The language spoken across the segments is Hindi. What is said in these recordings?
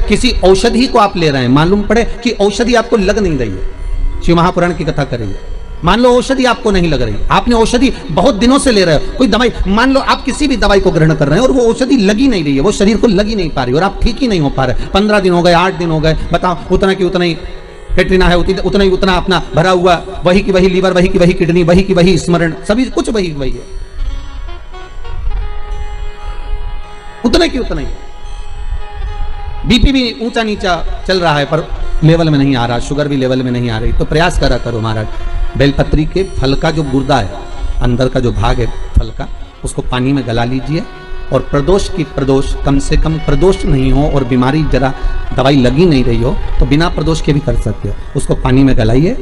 किसी औषधि को आप ले रहे हैं, मालूम पड़े कि औषधि आपको लग नहीं रही है, शिव महापुराण की कथा करेंगे। मान लो औषधि आपको नहीं लग रही, आपने औषधि बहुत दिनों से ले रहे हो, कोई दवाई, मान लो आप किसी भी दवाई को ग्रहण कर रहे हैं और वो औषधि लगी नहीं रही है, वो शरीर को लगी नहीं पा रही और आप ठीक ही नहीं हो पा रहे, 15 दिन हो गए, 8 दिन हो गए, बताओ उतना की उतना ही कैटरीना है, उतना ही उतना अपना भरा हुआ, वही की वही लीवर, वही की वही किडनी, वही की वही स्मरण, सभी कुछ वही वही है, उतना की उतना ही। बीपी भी ऊंचा नीचा चल रहा है पर लेवल में नहीं आ रहा, शुगर भी लेवल में नहीं आ रही, तो प्रयास करा करो महाराज, बेलपत्री के फल का जो गुर्दा है, अंदर का जो भाग है फल का, उसको पानी में गला लीजिए और प्रदोष की प्रदोष, कम से कम प्रदोष नहीं हो और बीमारी जरा दवाई लगी नहीं रही हो तो बिना प्रदोष के भी कर सकते हो, उसको पानी में गलाइए,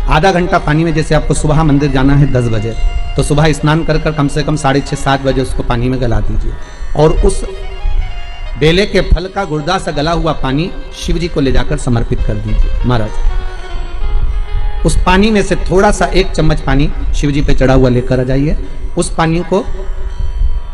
आधा घंटा पानी में, जैसे आपको सुबह मंदिर जाना है 10 बजे, तो सुबह स्नान कर कर कम से कम 6:30-7 बजे उसको पानी में गला दीजिए और उस बेले के फल का गुर्दा से गला हुआ पानी शिव जी को ले जाकर समर्पित कर दीजिए महाराज। उस पानी में से थोड़ा सा 1 चम्मच पानी शिव जी पे चढ़ा हुआ लेकर आ जाइए। उस पानी को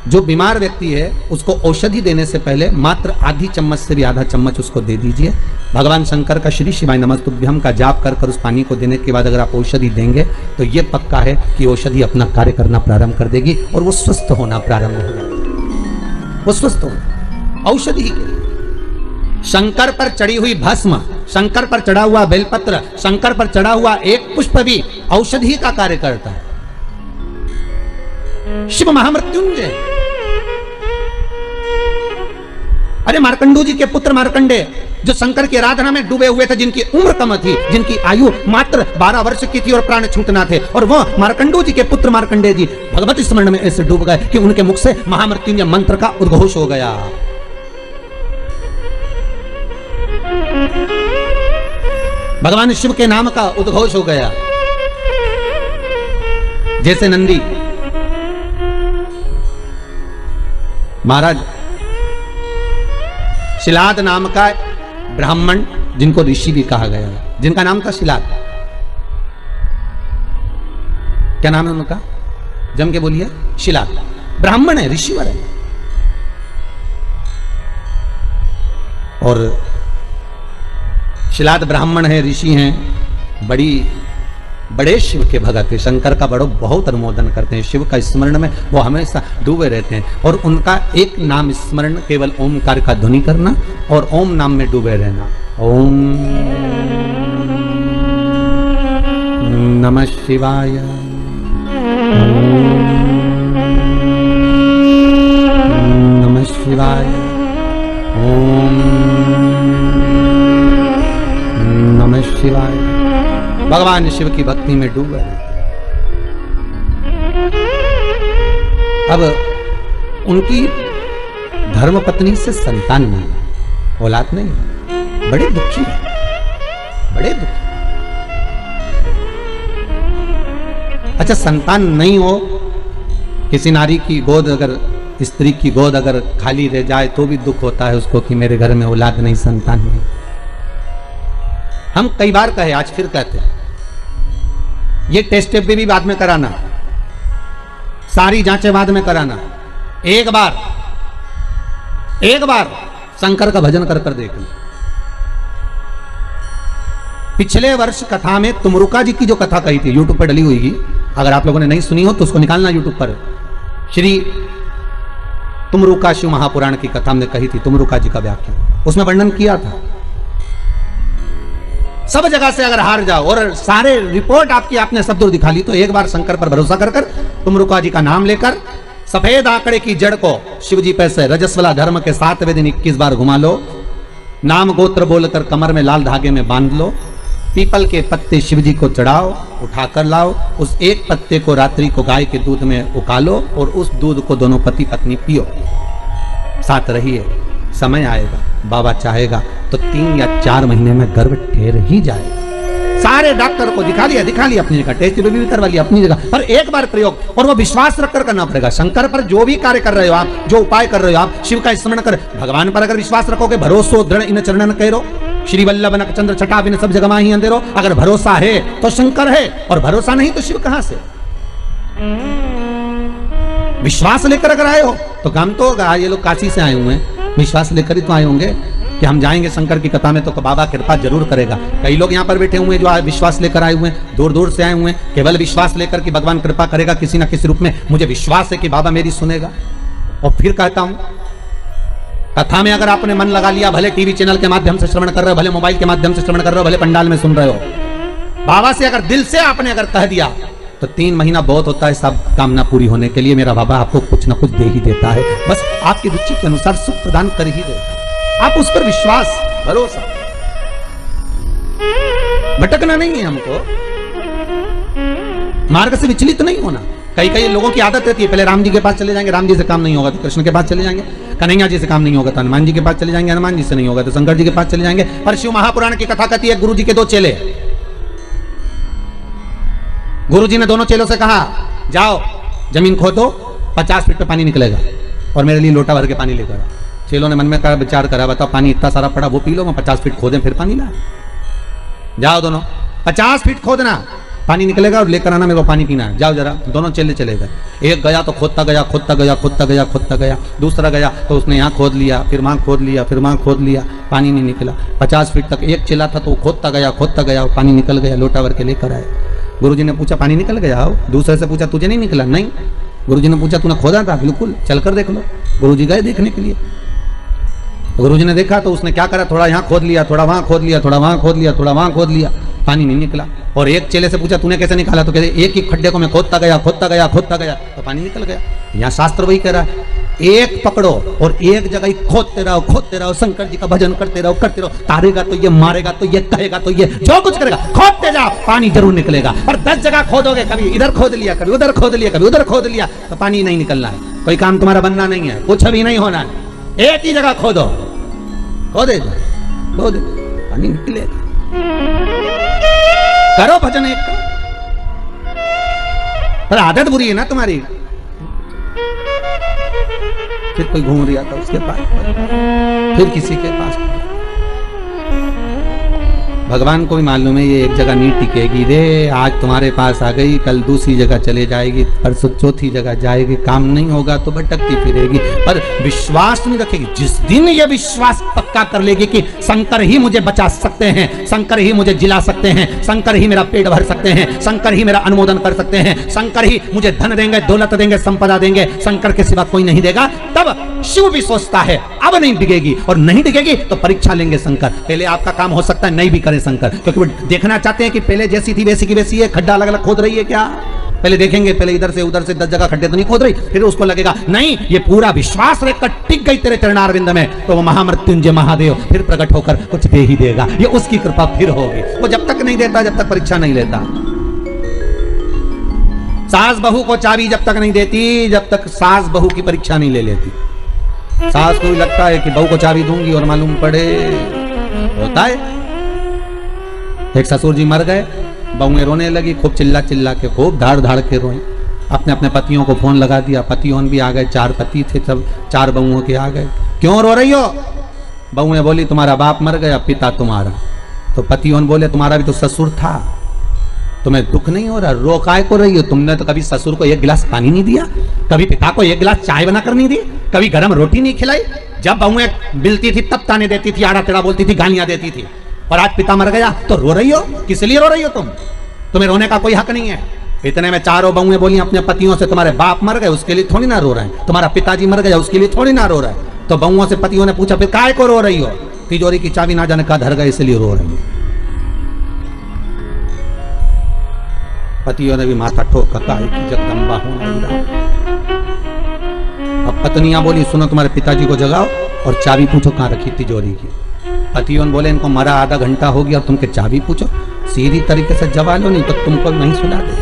जो बीमार व्यक्ति है उसको औषधि देने से पहले मात्र आधी चम्मच से भी आधा चम्मच उसको दे दीजिए। भगवान शंकर का श्री शिवाय नमस्तुभ्यम का जाप कर कर उस पानी को देने के बाद अगर आप औषधि देंगे तो ये पक्का है कि औषधि अपना कार्य करना प्रारंभ कर देगी और वो स्वस्थ होना प्रारंभ हो जाएगी, वो स्वस्थ होना औषधि के लिए। शंकर पर चढ़ी हुई भस्म, शंकर पर चढ़ा हुआ बेलपत्र, शंकर पर चढ़ा हुआ एक पुष्प भी औषधि का कार्य करता है। शिव महामृत्युंजय, अरे मार्कंडू जी के पुत्र मार्कंडे जो शंकर की आराधना में डूबे हुए थे, जिनकी उम्र कम थी, जिनकी आयु मात्र 12 वर्ष की थी और प्राण छूटना थे, और वो मार्कंडू जी के पुत्र मार्कंडे जी भगवत स्मरण में ऐसे डूब गए कि उनके मुख से महामृत्युंजय मंत्र का उद्घोष हो गया। भगवान शिव के नाम का उद्घोष हो गया। जैसे नंदी महाराज, शिलाद नाम का ब्राह्मण जिनको ऋषि भी कहा गया, जिनका नाम था शिलाद, क्या नाम है उनका, जम के बोलिए, शिलाद, ब्राह्मण है, ऋषिवर है, और शिलाद ब्राह्मण है, ऋषि हैं, बड़े शिव के भगत है, शंकर का बहुत अनुमोदन करते हैं, शिव का स्मरण में वो हमेशा डूबे रहते हैं, और उनका एक नाम स्मरण केवल ओमकार का ध्वनि करना और ओम नाम में डूबे रहना। ओम नमः शिवाय, नमः शिवाय, ओम नमः शिवाय। भगवान शिव की भक्ति में डूब गए। अब उनकी धर्मपत्नी से संतान नहीं, औलाद नहीं, बड़े दुखी है, बड़े दुखी। अच्छा, संतान नहीं हो, किसी नारी की गोद, अगर स्त्री की गोद अगर खाली रह जाए तो भी दुख होता है उसको कि मेरे घर में औलाद नहीं, संतान नहीं। हम कई बार कहे, आज फिर कहते हैं, ये टेस्ट भी बाद में कराना, सारी जांचें बाद में कराना, एक बार शंकर का भजन कर कर देखना। पिछले वर्ष कथा में तुमरुका जी की जो कथा कही थी, यूट्यूब पर डली हुई, अगर आप लोगों ने नहीं सुनी हो तो उसको निकालना यूट्यूब पर, श्री तुमरुका शिव महापुराण की कथा हमने कही थी, तुमरुका जी का व्याख्यान, उसमें वर्णन किया था। सब जगह से अगर हार जाओ और सारे रिपोर्ट आपकी आपने सब दूर दिखा ली, तो एक बार शंकर पर भरोसा कर कर तुमरुका जी का नाम लेकर सफेद आंकड़े की जड़ को शिव जी पे से रजस्वला धर्म के 7वें दिन 21 बार घुमा लो, नाम गोत्र बोलकर कमर में लाल धागे में बांध लो, पीपल के पत्ते शिव जी को चढ़ाओ, उठाकर लाओ, उस एक पत्ते को रात्रि को गाय के दूध में उकालो और उस दूध को दोनों पति पत्नी पियो, साथ रहिए। समय आएगा, बाबा चाहेगा तो 3 या 4 महीने में गर्भ ठहर ही जाएगा। सारे डॉक्टर को दिखा लिया अपनी जगह, टेस्ट भी करवा लिया अपनी जगह, पर एक बार प्रयोग, और वो विश्वास रखकर करना पड़ेगा। शंकर पर जो भी कार्य कर रहे हो आप, जो उपाय कर रहे हो आप, शिव का स्मरण कर, भगवान पर अगर विश्वास रखोगे, भरोसो दृढ़ इन चरणन करो, श्री वल्लभ नख चंद्र छटा बिन सब जगह ही अंधेरो। अगर भरोसा है तो शंकर है, और भरोसा नहीं तो शिव कहां से। विश्वास लेकर अगर आए हो तो काम तो होगा। ये लोग काशी से आए हुए हैं, विश्वास लेकर ही तो आए होंगे। कि हम जाएंगे शंकर की कथा में तो बाबा कृपा जरूर करेगा। कई लोग यहाँ पर बैठे हुए हैं जो विश्वास लेकर आए हुए हैं, दूर दूर से आए हुए हैं, केवल विश्वास लेकर कि भगवान कृपा करेगा किसी ना किसी रूप में। मुझे विश्वास है कि बाबा मेरी सुनेगा। और फिर कहता हूं, कथा में अगर आपने मन लगा लिया, भले टीवी चैनल के माध्यम से श्रवण कर रहे हो, भले मोबाइल के माध्यम से श्रवण कर रहे हो, भले पंडाल में सुन रहे हो, बाबा से अगर दिल से आपने अगर कह दिया तो 3 महीना बहुत होता है सब कामना पूरी होने के लिए। मेरा बाबा आपको कुछ ना कुछ दे ही देता है, बस आपकी रुचि के अनुसार सुख प्रदान कर ही देता। आप उस पर विश्वास, भरोसा, भटकना नहीं है हमको, मार्ग से विचलित नहीं होना। कई लोगों की आदत रहती है, पहले राम जी के पास चले जाएंगे, राम जी से काम नहीं होगा तो कृष्ण के पास चले जाएंगे, कन्हैया जी से काम नहीं होगा तो हनुमान जी के पास चले जाएंगे, हनुमान जी से नहीं होगा तो शंकर जी के पास चले जाएंगे। पर शिव महापुराण की कथा कहती है, गुरु जी के 2 चेले, गुरु जी ने दोनों चेलों से कहा, जाओ जमीन खोदो, 50 फीट पे पानी निकलेगा और मेरे लिए लोटा भर के पानी लेकर आओ। चेलों ने मन में कहा, विचार करा, बताओ पानी इतना सारा पड़ा, वो पी लो, मैं 50 फीट खोदें फिर पानी ला। जाओ दोनों 50 फीट खोदना, पानी निकलेगा और लेकर आना, मेरे को पानी पीना है, जाओ जरा। दोनों चेले चले गए। एक गया तो खोदता गया, खोदता गया, खोदता गया, खोदता गया। दूसरा गया तो उसने यहाँ खोद लिया, फिर वहाँ खोद लिया, फिर वहाँ खोद लिया, पानी नहीं निकला। 50 फीट तक एक चेला था तो वो खोदता गया, पानी निकल गया, लोटा भर के लेकर आए। गुरुजी ने पूछा, पानी निकल गया हो? दूसरे से पूछा, तुझे नहीं निकला? नहीं। गुरुजी ने पूछा, तूने खोदा था? बिल्कुल, चलकर देख लो। गुरुजी गए देखने के लिए, गुरुजी ने देखा तो उसने क्या करा, थोड़ा यहाँ खोद लिया, थोड़ा वहाँ खोद लिया, थोड़ा वहाँ खोद लिया, थोड़ा वहाँ खोद लिया, पानी नहीं निकला। और एक चेले से पूछा, तूने कैसे निकाला? तो कहते, एक ही खड्डे को मैं खोदता गया, खोदता गया, खोदता गया तो पानी निकल गया। यहाँ शास्त्र वही कह रहा है, एक पकड़ो और एक जगह ही खोदते रहो, शंकर जी का भजन करते रहो। तारेगा तो ये, मारेगा तो ये, कहेगा तो ये, जो कुछ करेगा खोदते जाओ, पानी जरूर निकलेगा। पर 10 जगह खोदोगे, कभी इधर खोद लिया, कभी उधर खोद लिया, कभी उधर खोद लिया, तो पानी नहीं निकलना है। कोई काम तुम्हारा बनना नहीं है, कुछ भी नहीं होना है। एक ही जगह खोदो, खोदे पानी निकलेगा। करो भजन एक का, पर आदत बुरी है ना तुम्हारी। फिर कोई घूम रहा था उसके पास, फिर किसी के पास। भगवान को भी मालूम है ये एक जगह नहीं टिकेगी रे, आज तुम्हारे पास आ गई, कल दूसरी जगह चले जाएगी, परसों चौथी जगह जाएगी, काम नहीं होगा तो भटकती फिरेगी, पर विश्वास नहीं रखेगी। जिस दिन ये विश्वास पक्का कर लेगी कि शंकर ही मुझे बचा सकते हैं, शंकर ही मुझे जिला सकते हैं, शंकर ही मेरा पेट भर सकते हैं, शंकर ही मेरा अनुमोदन कर सकते हैं, शंकर ही मुझे धन देंगे, दौलत देंगे, संपदा देंगे, शंकर के सिवा कोई नहीं देगा, तब शिव भी सोचता है अब नहीं टिकेगी, और नहीं टिकेगी तो परीक्षा लेंगे शंकर। पहले आपका काम हो सकता है नहीं भी करे शंकर, क्योंकि वो देखना चाहते हैं कि पहले जैसी थी वैसी की वैसी है, खड्डा अलग अलग खोद रही है क्या। पहले देखेंगे, पहले इधर से उधर से 10 जगह खड्डे तो नहीं खोद रही, फिर उसको लगेगा नहीं ये पूरा विश्वास रखकर टिक गई तेरे चरणारविंद में, तो वो महामृत्युंजय महादेव फिर प्रकट होकर कुछ दे ही देगा। ये उसकी कृपा फिर होगी। वो जब तक नहीं देता, जब तक परीक्षा नहीं लेता। सास बहू को चाबी जब तक नहीं देती, जब तक सास बहू की परीक्षा नहीं ले लेती। सास को भी लगता है कि बहू को चाबी दूंगी और मालूम पड़े होता है। एक ससुर जी मर गए, बहुएं रोने लगी, खूब चिल्ला चिल्ला के, खूब धाड़ धाड़ के रोए। अपने अपने पतियों को फोन लगा दिया, पतियों भी आ गए, 4 पति थे, सब 4 बहुओं के आ गए। क्यों रो रही हो? बहुएं बोली तुम्हारा बाप मर गया, पिता तुम्हारा। तो पतियों बोले तुम्हारा भी तो ससुर था, तुम्हें दुख नहीं हो रहा, रो काय को रही हो? तुमने तो कभी ससुर को 1 गिलास पानी नहीं दिया, कभी पिता को 1 गिलास चाय बनाकर नहीं दी, कभी गरम रोटी नहीं खिलाई। जब बहुएं मिलती थी तब ताने देती थी, आड़ा टेढ़ा बोलती थी, गालियां देती थी। और आज पिता मर गया तो रो रही हो? किस लिए रो रही हो तुम? तुम्हें रोने का कोई हक नहीं है। इतने में 4 बहुएं बोली अपने पतियों से, तुम्हारे बाप मर गए उसके लिए थोड़ी ना रो रहे हैं, तुम्हारा पिताजी मर गया उसके लिए थोड़ी ना रो रहे हैं। तो बहुओं से पतियों ने पूछा, फिर काय को रो रही हो? तिजोरी की चाबी ना जाने का धर गए इसलिए रो रही हो। पतियों ने भी माथा ठोका, काहे की जगदम्बा होना। अब पत्नियां बोली, सुनो तुम्हारे पिताजी को जगाओ और चाबी पूछो कहाँ रखी तिजोरी की। पतियों बोले, इनको मरा आधा घंटा हो गया और तुमके चाबी पूछो, सीधी तरीके से जवा लो, नहीं तो तुमको नहीं सुना दे।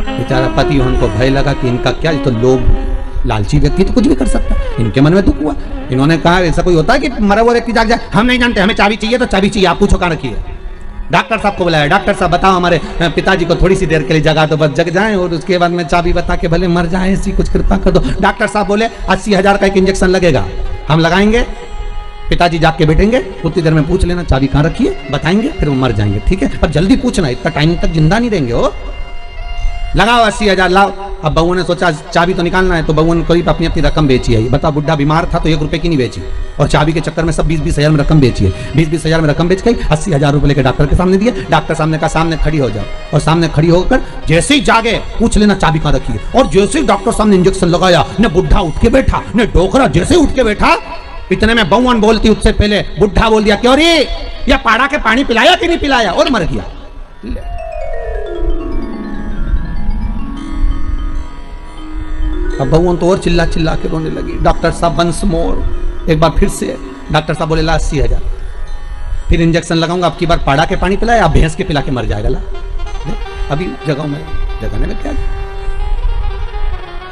बेचारा पतियों को भय लगा कि इनका क्या, तो लोग लालची व्यक्ति तो कुछ भी कर सकता। इनके मन में दुख हुआ। इन्होंने कहा, ऐसा कोई होता है कि मरा हुआ व्यक्ति जाग जाए? हम नहीं जानते, हमें चाबी चाहिए तो चाबी चाहिए, आप पूछो कहाँ रखी है। डॉक्टर साहब को बुलाया, डॉक्टर साहब बताओ हमारे पिताजी को थोड़ी सी देर के लिए जगा दो, बस जग जाएं और उसके बाद में चाबी बता के भले मर जाएं, ऐसी कुछ कृपा कर दो। डॉक्टर साहब बोले 80,000 का एक इंजेक्शन लगेगा, हम लगाएंगे, पिताजी जाग के बैठेंगे, उतनी देर में पूछ लेना चाबी कहाँ रखी है, बताएंगे, फिर वो मर जाएंगे, ठीक है? पर जल्दी पूछना, इतना टाइम तक जिंदा नहीं रहेंगे। हो लगाओ 80,000 लाओ। अब बहू ने सोचा चाबी तो निकालना है, तो बहू ने करीब अपनी अपनी रकम बेची है। बता, बुढ़ा बीमार था तो 1 रुपए की नहीं बेची, और चाबी के चक्कर में सब 20-20 हजार में रकम बेची है। 20-20 हजार में रकम बेच गई, 80 हजार रुपए लेकर डॉक्टर के सामने दिए। डॉक्टर सामने का सामने खड़ी हो जाओ, और सामने खड़ी होकर जैसे ही जागे पूछ लेना चाबी कहाँ रखी है। और जैसे ही डॉक्टर सामने इंजेक्शन लगाया, ने बुढ़ा उठ के बैठा, ने डोकरा जैसे उठ के बैठा, इतने में बहुवन बोलती उससे पहले बुढ़ा बोल दिया, क्यों रे या पाड़ा के पानी पिलाया कि नहीं पिलाया, और मर गया। अब बहुवन तो और चिल्ला चिल्ला के रोने लगी। डॉक्टर साहब वंस मोर, एक बार फिर से। डॉक्टर साहब बोले ला 80 हजार, फिर इंजेक्शन लगाऊंगा, अब की बार पाड़ा के पानी पिलाया, अब भैंस के पिला के मर जाएगा। ला अभी जगाने में क्या,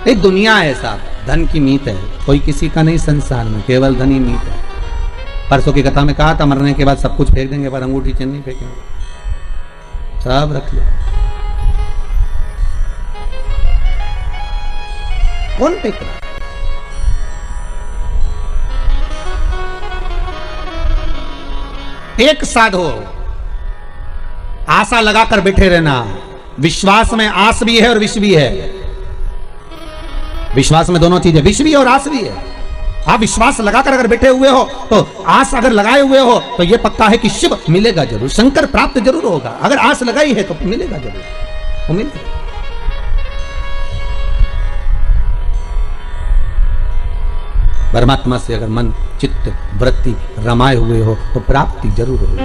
एक दुनिया है साहब, धन की मीत है, कोई किसी का नहीं संसार में, केवल धन ही मीत है। परसों की कथा में कहा था मरने के बाद सब कुछ फेंक देंगे, पर अंगूठी चिन्ह नहीं फेंकेंगे, सब रख लिया। कौन फेंक रहा? एक साधो, आशा लगाकर बैठे रहना। विश्वास में आस भी है और विष भी है। विश्वास में दोनों चीजें, विष भी है और आस भी है। आप विश्वास लगाकर अगर बैठे हुए हो, तो आस अगर लगाए हुए हो, तो यह पक्का है कि शिव मिलेगा जरूर, शंकर प्राप्त जरूर होगा। अगर आस लगाई है तो मिलेगा जरूर, वो मिलेगा। परमात्मा से अगर मन चित्त वृत्ति रमाए हुए हो तो प्राप्ति जरूर होगी।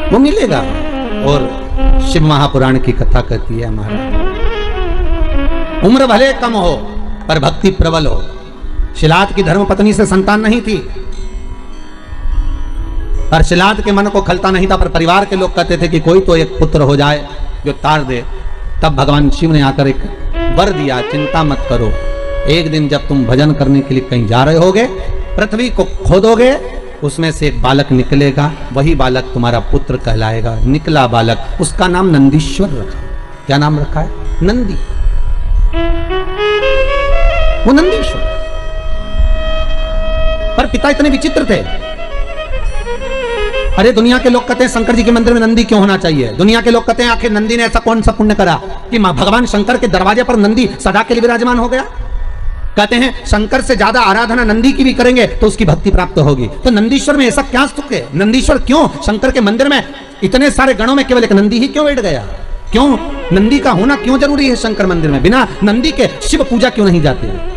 वो मिलेगा। और शिव महापुराण की कथा कहती है महाराज, उम्र भले कम हो पर भक्ति प्रबल हो। शिलाद की धर्म पत्नी से संतान नहीं थी, पर शिलाद के मन को खलता नहीं था, पर परिवार के लोग कहते थे कि कोई तो एक पुत्र हो जाए जो तार दे। तब भगवान शिव ने आकर एक वर दिया, चिंता मत करो, एक दिन जब तुम भजन करने के लिए कहीं जा रहे होगे, पृथ्वी को खोदोगे, उसमें से एक बालक निकलेगा, वही बालक तुम्हारा पुत्र कहलाएगा। निकला बालक, उसका नाम नंदीश्वर रखा। क्या नाम रखा है? नंदी। वो नंदीश्वर। पर पिता इतने विचित्र थे। अरे दुनिया के लोग कहते हैं शंकर जी के मंदिर में नंदी क्यों होना चाहिए? दुनिया के लोग कहते हैं आखिर नंदी ने ऐसा कौन सा पुण्य करा कि भगवान शंकर के दरवाजे पर नंदी सदा के लिए विराजमान हो गया? कहते हैं शंकर से ज्यादा आराधना नंदी की भी करेंगे तो उसकी भक्ति प्राप्त होगी। तो नंदीश्वर में ऐसा क्या सुख है? नंदीश्वर क्यों शंकर के मंदिर में इतने सारे गणों में केवल एक नंदी ही क्यों बैठ गया? क्यों नंदी का होना क्यों जरूरी है शंकर मंदिर में? बिना नंदी के शिव पूजा क्यों नहीं जाती है?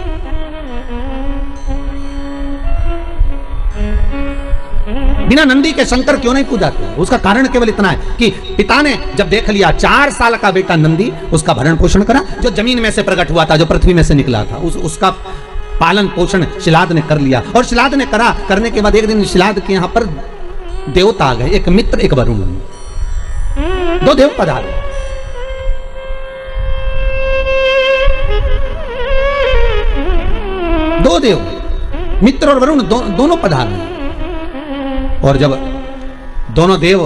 बिना नंदी के शंकर क्यों नहीं पूजाते? उसका कारण केवल इतना है कि पिता ने जब देख लिया 4 साल का बेटा नंदी, उसका भरण पोषण करा, जो जमीन में से प्रकट हुआ था, जो पृथ्वी में से निकला था, उसका पालन पोषण शिलाद ने कर लिया। और शिलाद ने करने के बाद एक दिन शिलाद के यहां पर देवता आ गए, एक मित्र एक वरुण, 2 देव पधारे। दो देव, मित्र और वरुण दोनों पधारे। और जब दोनों देव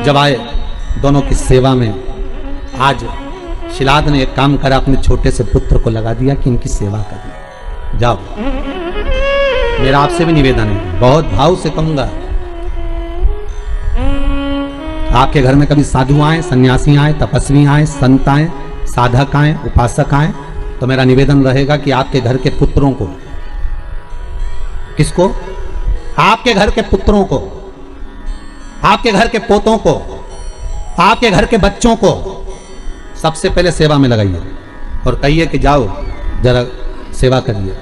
जब आए दोनों की सेवा में, आज शिलाद ने एक काम करा, अपने छोटे से पुत्र को लगा दिया कि इनकी सेवा करनी। जाओ, मेरा आपसे भी निवेदन है, बहुत भाव से कहूंगा, आपके घर में कभी साधु आए, सन्यासी आए, तपस्वी आए, संत आए, साधक आए, उपासक आए, तो मेरा निवेदन रहेगा कि आपके घर के पुत्रों को, किसको? आपके घर के पुत्रों को, आपके घर के पोतों को, आपके घर के बच्चों को सबसे पहले सेवा में लगाइए और कहिए कि जाओ जरा सेवा करिए।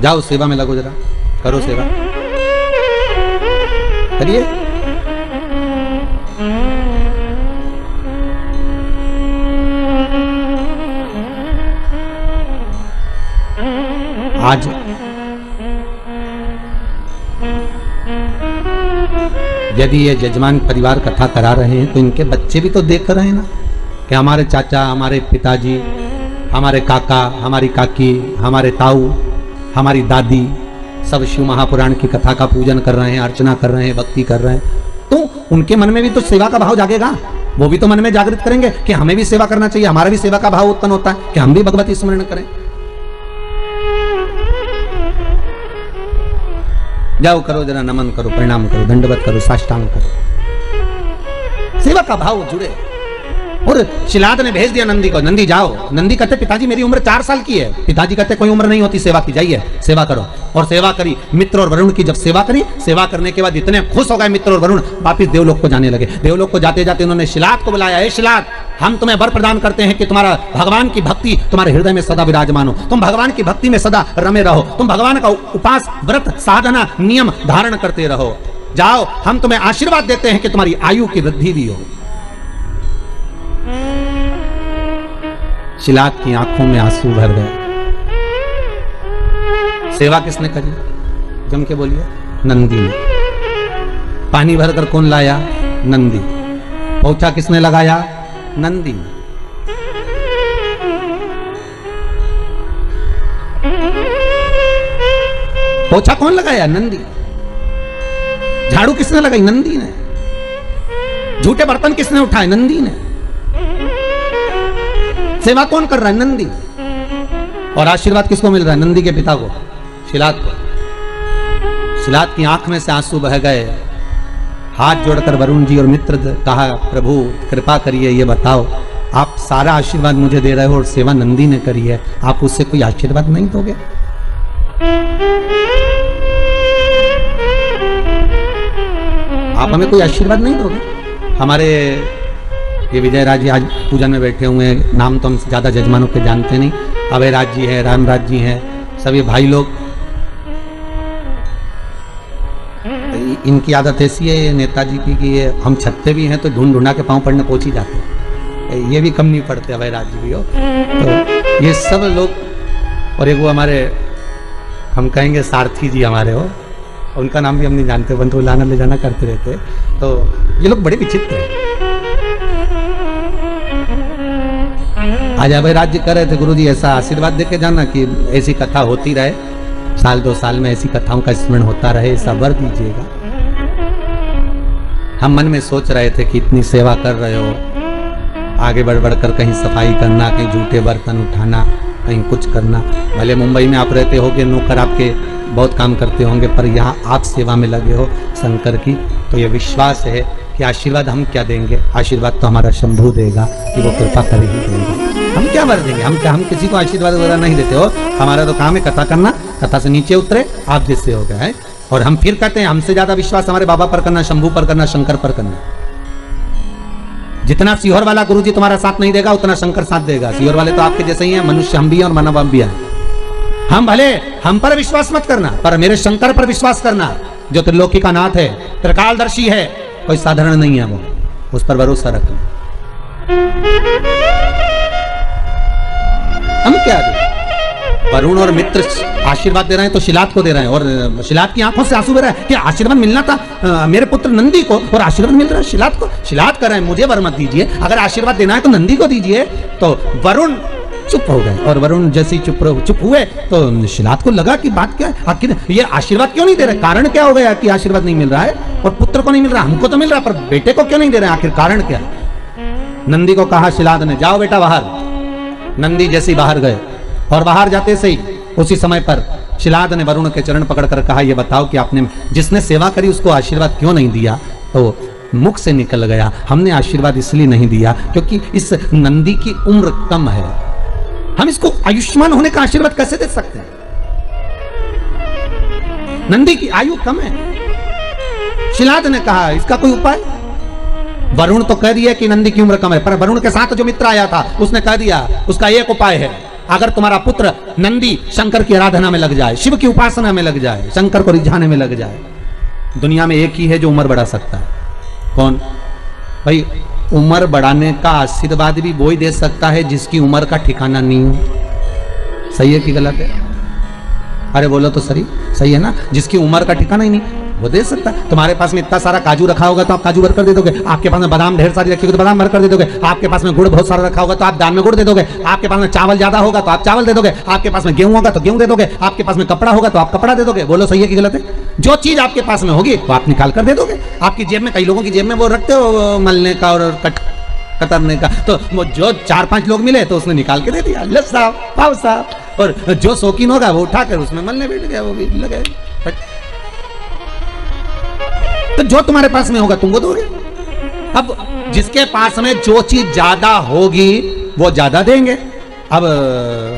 जाओ सेवा में लगो, जरा करो सेवा, करिए। आज यदि ये जजमान परिवार कथा करा रहे हैं तो इनके बच्चे भी तो देख रहे हैं ना कि हमारे चाचा, हमारे पिताजी, हमारे काका, हमारी काकी, हमारे ताऊ, हमारी दादी सब शिव महापुराण की कथा का पूजन कर रहे हैं, अर्चना कर रहे हैं, भक्ति कर रहे हैं, तो उनके मन में भी तो सेवा का भाव जागेगा। वो भी तो मन में जागृत करेंगे कि हमें भी सेवा करना चाहिए, हमारा भी सेवा का भाव उत्पन्न होता है कि हम भी भगवती स्मरण करें। जाओ करो, जरा नमन करो, प्रणाम करो, दंडवत करो, साष्टांग करो, सेवा का भाव जुड़े। और शिलाद ने भेज दिया नंदी को, नंदी जाओ। नंदी कहते पिताजी मेरी उम्र 4 साल की है। पिताजी कहते कोई उम्र नहीं होती सेवा की, जाइए सेवा करो। और सेवा करी मित्र और वरुण की। जब सेवा करी, सेवा करने के बाद इतने खुश हो गए मित्र और वरुण, वापिस देवलोक को जाने लगे। देवलोक को जाते जाते उन्होंने शिलाद को बुलाया, हे शिलाद, हम तुम्हें वर प्रदान करते हैं कि तुम्हारा भगवान की भक्ति तुम्हारे हृदय में सदा विराजमान हो, तुम भगवान की भक्ति में सदा रमे रहो, तुम भगवान का उपास व्रत साधना नियम धारण करते रहो। जाओ, हम तुम्हें आशीर्वाद देते हैं कि तुम्हारी आयु की वृद्धि भी हो। शिलाद की आंखों में आंसू भर गए। सेवा किसने करी? जम के बोलिए, नंदी ने। पानी भरकर कौन लाया? नंदी। पोछा किसने लगाया? नंदी ने। पोछा कौन लगाया? नंदी। झाड़ू किसने लगाई? नंदी ने। झूठे बर्तन किसने उठाए? नंदी ने। सेवा कौन कर रहा है? नंदी। और आशीर्वाद किसको मिल रहा है? नंदी के पिता को, शिलाद को। शिलाद की आंख में से आंसू बह गए। हाथ जोड़कर वरुण जी और मित्र कहा, प्रभु कृपा करिए, ये बताओ, आप सारा आशीर्वाद मुझे दे रहे हो और सेवा नंदी ने करी है, आप उससे कोई आशीर्वाद नहीं दोगे? आप हमें कोई आशीर्वाद नहीं दोगे? हमारे ये विजयराज जी आज पूजन में बैठे हुए हैं, नाम तो हम ज्यादा जजमानों के जानते नहीं। अभयराज जी हैं, रामराज जी हैं, सभी भाई लोग। इनकी आदत ऐसी है नेताजी की कि ये हम छत्ते भी हैं तो ढूंढा के पाँव पड़ने पहुंच ही जाते हैं। ये भी कम नहीं पड़ते अभयराज जी भी हो। तो ये सब लोग, और एक वो हमारे हम कहेंगे सारथी जी हमारे हो, उनका नाम भी हम नहीं जानते, बंधु लाना ले जाना करते रहते। तो ये लोग बड़े विचित्र हैं। आज अभयराज जी कह रहे थे, गुरु जी ऐसा आशीर्वाद देके जाना कि ऐसी कथा होती रहे, साल 2 साल में ऐसी कथाओं का स्मरण होता रहे, ऐसा वर दीजिएगा। हम मन में सोच रहे थे कि इतनी सेवा कर रहे हो, आगे बढ़ बढ़कर कहीं सफाई करना, कहीं जूठे बर्तन उठाना, कहीं कुछ करना। भले मुंबई में आप रहते होगे, नौकर आपके बहुत काम करते होंगे, पर यहाँ आप सेवा में लगे हो शंकर की, तो ये विश्वास है कि आशीर्वाद हम क्या देंगे? आशीर्वाद तो हमारा शंभू देगा कि वो कृपा कर ही देगा। हम क्या वर देंगे? हम किसी को आशीर्वाद वगैरह नहीं देते हो। हमारा तो काम है कथा करना, कथा से नीचे उतरे आप जिससे हो गए हैं। और हम फिर कहते हैं हमसे ज्यादा विश्वास हमारे बाबा पर करना, शंभू पर करना, शंकर पर करना। जितना सीहोर वाला गुरुजी तुम्हारा साथ नहीं देगा, उतना शंकर साथ देगा। सीहोर वाले तो आपके जैसे ही हैं, मनुष्य हम भी हैं और मानव हम भी हैं। हम भले हम पर विश्वास मत करना, पर मेरे शंकर पर विश्वास करना, जो त्रिलोकी का नाथ है, त्रिकालदर्शी है, कोई साधारण नहीं है वो, उस पर भरोसा रखना। हम क्या दे? वरुण और मित्र आशीर्वाद दे रहे हैं तो शिलाद को दे रहे हैं, और शिलाद की आंखों से आंसू बह रहा है कि आशीर्वाद मिलना था मेरे पुत्र नंदी को और आशीर्वाद मिल रहा है शिलाद को। शिलाद कर रहे हैं, मुझे वर मत दीजिए, अगर आशीर्वाद देना है तो नंदी को दीजिए। तो वरुण चुप हो गए, और वरुण जैसे चुप हुए तो शिलाद को लगा कि बात क्या है, आखिर ये आशीर्वाद क्यों नहीं दे रहे? कारण क्या हो गया कि आशीर्वाद नहीं मिल रहा है? और पुत्र को नहीं मिल रहा, हमको तो मिल रहा, पर बेटे को क्यों नहीं दे रहे? आखिर कारण क्या है? नंदी को कहा शिलाद ने, जाओ बेटा बाहर। नंदी जैसे बाहर गए, और बाहर जाते से ही उसी समय पर शिलाद ने वरुण के चरण पकड़कर कहा, ये बताओ कि आपने जिसने सेवा करी उसको आशीर्वाद क्यों नहीं दिया? तो मुख से निकल गया, हमने आशीर्वाद इसलिए नहीं दिया क्योंकि इस नंदी की उम्र कम है, हम इसको आयुष्मान होने का आशीर्वाद कैसे दे सकते हैं? नंदी की आयु कम है। शिलाद ने कहा, इसका कोई उपाय? वरुण तो कह दिया कि नंदी की उम्र कम है, पर वरुण के साथ जो मित्र आया था उसने कह दिया उसका एक उपाय है, अगर तुम्हारा पुत्र नंदी शंकर की आराधना में लग जाए, शिव की उपासना में लग जाए, शंकर को रिझाने में लग जाए, दुनिया में एक ही है जो उम्र बढ़ा सकता है। कौन? भाई उम्र बढ़ाने का आशीर्वाद भी वो ही दे सकता है जिसकी उम्र का ठिकाना नहीं हो। सही है कि गलत है? अरे बोलो तो सही है ना, जिसकी उम्र का ठिकाना ही नहीं वो दे सकता है। तुम्हारे पास में इतना सारा काजू रखा होगा तो आप काजू भर कर दे दोगे, आपके पास में बादाम ढेर सारी रखी होगी तो बादाम भर कर दे दोगे, आपके पास में गुड़ बहुत सारा रखा होगा तो आप दान में गुड़ दे दोगे, आपके पास में चावल ज्यादा होगा तो आप चावल दे दोगे, आपके पास में गेहूं होगा तो गेहूं दे दोगे, आपके पास में कपड़ा होगा तो आप कपड़ा दे दोगे। बोलो सही है कि गलत है? जो चीज आपके पास में होगी वो आप निकाल कर दे दोगे। आपकी जेब में, कई लोगों की जेब में वो रखते हो मलने का और कतरने का, तो वो जो 4-5 लोग मिले तो उसने निकाल के दे दिया, ले साहब पाव साहब, और जो शौकीन होगा वो उठाकर उसमें मलने बैठ गया, वो भी लगे। तो जो तुम्हारे पास में होगा तुम वो दोगे। अब जिसके पास में जो चीज ज्यादा होगी वो ज्यादा देंगे। अब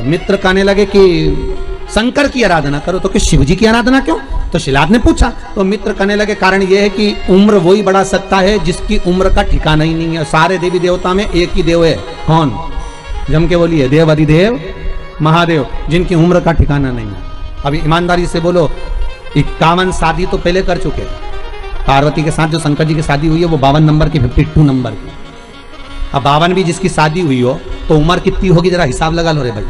मित्र कहने लगे कि शंकर की आराधना करो, तो कि शिव जी की आराधना क्यों? तो शिलाद ने पूछा, तो मित्र कहने लगे कारण यह है कि उम्र वही बढ़ा सकता है जिसकी उम्र का ठिकाना ही नहीं है। सारे देवी देवता में एक ही देव है, कौन? जम के बोलिए, देव अधिदेव महादेव, जिनकी उम्र का ठिकाना नहीं है। अभी ईमानदारी से बोलो, 51 शादी तो पहले कर चुके। पार्वती के साथ जो शंकर जी की शादी हुई है वो 52 नंबर की, 52 नंबर की। अब 52 भी जिसकी शादी हुई हो तो उम्र कितनी होगी जरा हिसाब लगा लो रे भाई।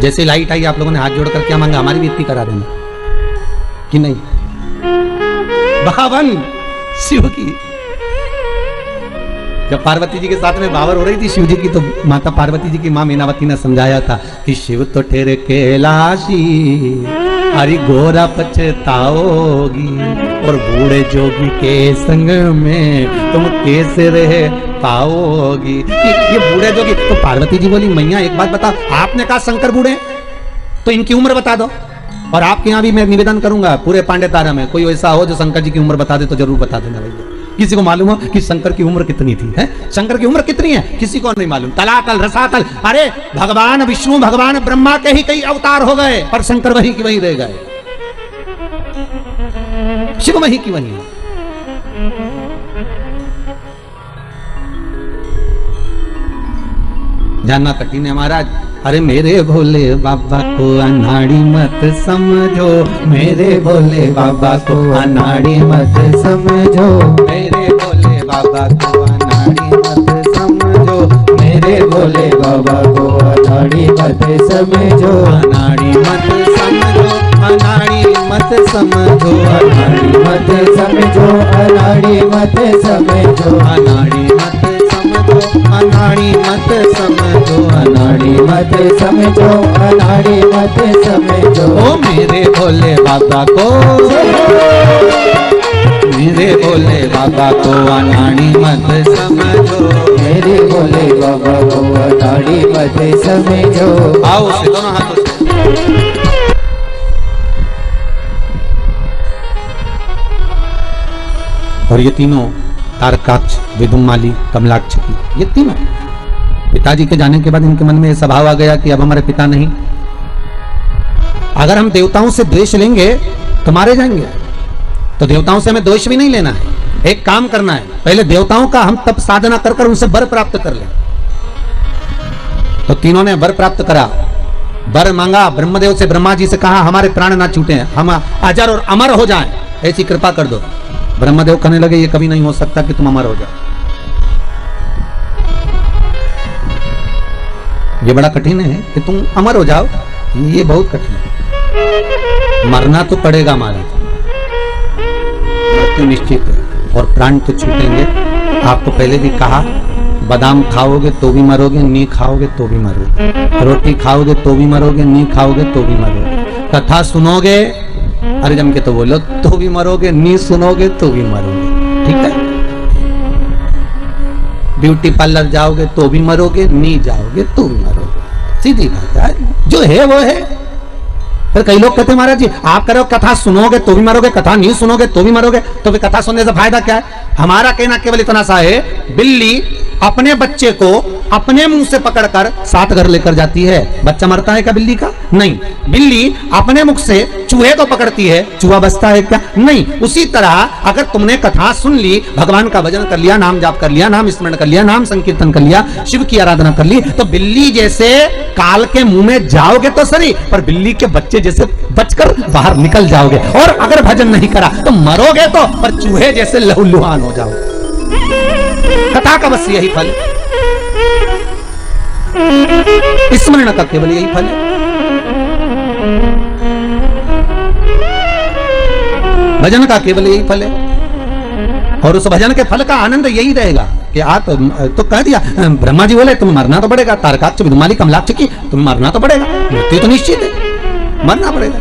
जैसे लाइट आई आप लोगों ने हाथ जोड़कर क्या मांगा? हमारी भी इतनी करा देना कि नहीं? 52 शिव की। जब पार्वती जी के साथ में बावर हो रही थी शिव जी की, तो माता पार्वती जी की मां मीनावती ने समझाया था कि शिव तो ठहरे कैलाशी, हरि गोरा पछताओगी, और बूढ़े जोगी के संग में तुम कैसे रह पाओगी। ये बूढ़े जोगी। तो पार्वती जी बोली, मैया एक बात बताओ, आपने कहा शंकर बूढ़े तो इनकी उम्र बता दो। और आपके यहाँ भी मैं निवेदन करूंगा, पूरे पांडे तारा में कोई ऐसा हो जो शंकर जी की उम्र बता दे तो जरूर बता देना भैया। किसी को मालूम हो कि शंकर की उम्र कितनी थी? है शंकर की उम्र कितनी है? किसी को नहीं मालूम। तलातल रसातल, अरे भगवान विष्णु भगवान ब्रह्मा के ही कई अवतार हो गए, पर शंकर वही की वही रह गए, शिव वही की वही। जानना कठिन है महाराज। अरे मेरे भोले बाबा को अनाड़ी मत समझो, मेरे भोले बाबा को अनाड़ी मत समझो, मेरे भोले बाबा को अनाड़ी मत समझो, मेरे भोले बाबा को अनाड़ी मत समझो, अनाड़ी मत समझो, अनाड़ी मत समझो, अनाड़ी मत समझो, अनाड़ी मत समझो, अनाड़ी मत समझो, अनाड़ी मत समझो, अनाड़ी मत समझो, अनाड़ी मत समझो। ओ मेरे भोले बाबा को, मेरे भोले बाबा को अनाड़ी मत समझो, मेरे भोले बाबा को अनाड़ी मत समझो। आओ से दोनों हाथों से। और ये तीनों तारकाक्ष, विदुमाली, कमलाक्ष की, ये तीनों पिताजी के जाने के बाद इनके मन में यह स्वभाव आ गया कि अब हमारे पिता नहीं, अगर हम देवताओं से द्वेष लेंगे तो मारे जाएंगे। तो देवताओं से हमें द्वेष भी नहीं लेना है, एक काम करना है, पहले देवताओं का हम तप साधना कर कर उनसे वर प्राप्त कर लें। तो तीनों ने वर प्राप्त करा, वर मांगा ब्रह्मदेव से, ब्रह्मा जी से कहा हमारे प्राण ना छूटे, हम अजर और अमर हो जाएं, ऐसी कृपा कर दो। ब्रह्मदेव कहने लगे ये कभी नहीं हो सकता कि तुम अमर हो जाओ, ये बड़ा कठिन है कि तुम अमर हो जाओ, ये बहुत कठिन है। मरना तो पड़ेगा, हमारा मृत्यु निश्चित है और प्राण तो छूटेंगे। आपको पहले भी कहा, बादाम खाओगे तो भी मरोगे, नहीं खाओगे तो भी मरोगे, रोटी खाओगे तो भी मरोगे, नहीं खाओगे तो भी मरोगे, कथा सुनोगे, अरे जम के तो बोलो, तो भी मरोगे, नहीं सुनोगे तो भी मरोगे, ठीक है। ब्यूटी पार्लर जाओगे तो भी मरोगे, नहीं जाओगे तो भी मरोगे, सीधी बात है, जो है वो है। फिर कई लोग कहते हैं महाराज जी आप करो कथा सुनोगे तो भी मरोगे, कथा नहीं सुनोगे तो भी मरोगे, तो फिर कथा सुनने से फायदा क्या है? हमारा कहना केवल इतना सा है, बिल्ली अपने बच्चे को अपने मुंह से पकड़कर 7 घर लेकर जाती है। बच्चा मरता है क्या बिल्ली का? नहीं। बिल्ली अपने मुख से चूहे को पकड़ती है, चूहा बचता है क्या? नहीं। उसी तरह अगर तुमने कथा सुन ली, भगवान का भजन कर लिया, नाम जाप कर लिया, नाम स्मरण कर लिया, नाम संकीर्तन कर लिया, शिव की आराधना कर ली, तो बिल्ली जैसे काल के मुंह में जाओगे तो सही, पर बिल्ली के बच्चे जैसे बचकर बाहर निकल जाओगे। और अगर भजन नहीं करा तो मरोगे तो, पर चूहे जैसे लहूलुहान हो जाओगे। कथा का बस यही फल, स्मरण का केवल यही फल है। भजन का केवल यही फल है। और उस भजन के फल का आनंद यही रहेगा कि आप तो कह दिया, ब्रह्मा जी बोले तुम्हें मरना तो पड़ेगा, तारकाक्ष विदुमाली कमलाक्ष की तुम्हें मरना तो पड़ेगा, मृत्यु तो निश्चित है, मरना पड़ेगा।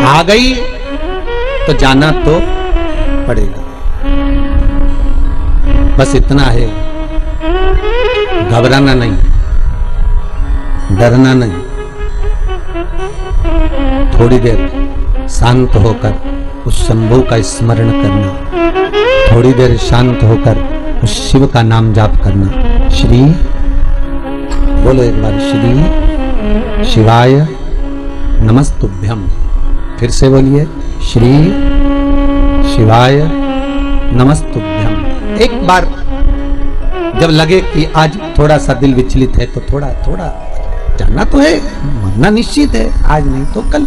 आ गई तो जाना तो पड़ेगा। बस इतना है, घबराना नहीं, डरना नहीं, थोड़ी देर शांत होकर उस शंभू का स्मरण करना, थोड़ी देर शांत होकर उस शिव का नाम जाप करना। श्री बोलो एक बार, श्री शिवाय नमस्तुभ्यम। फिर से बोलिए, श्री शिवाय नमस्तुभ्यम। एक बार जब लगे कि आज थोड़ा सा दिल विचलित है तो थोड़ा थोड़ा जाना तो है, मरना निश्चित है, आज नहीं तो कल।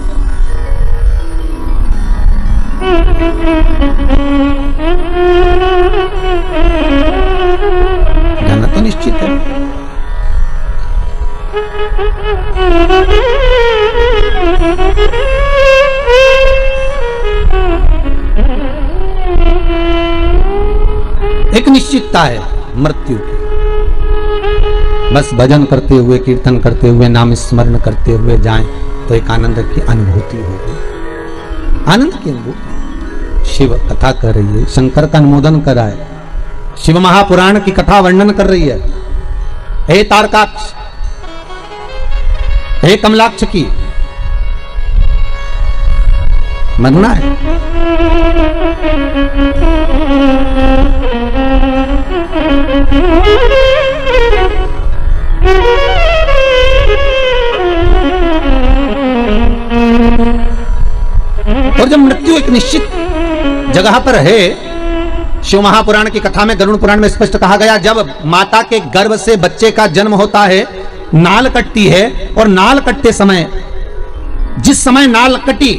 जाना तो निश्चित है। एक निश्चितता है मृत्यु की। बस भजन करते हुए, कीर्तन करते हुए, नाम स्मरण करते हुए जाएं तो एक आनंद की अनुभूति होगी, आनंद की अनुभूति। शिव कथा कर रही है, शंकर का अनुमोदन कर रहा है, शिव महापुराण की कथा वर्णन कर रही है। हे तारकाक्ष, हे कमलाक्ष की, मरना है। और जब मृत्यु एक निश्चित जगह पर है, शिव महापुराण की कथा में, गरुड़ पुराण में स्पष्ट कहा गया, जब माता के गर्भ से बच्चे का जन्म होता है, नाल कटती है, और नाल कटते समय, जिस समय नाल कटी,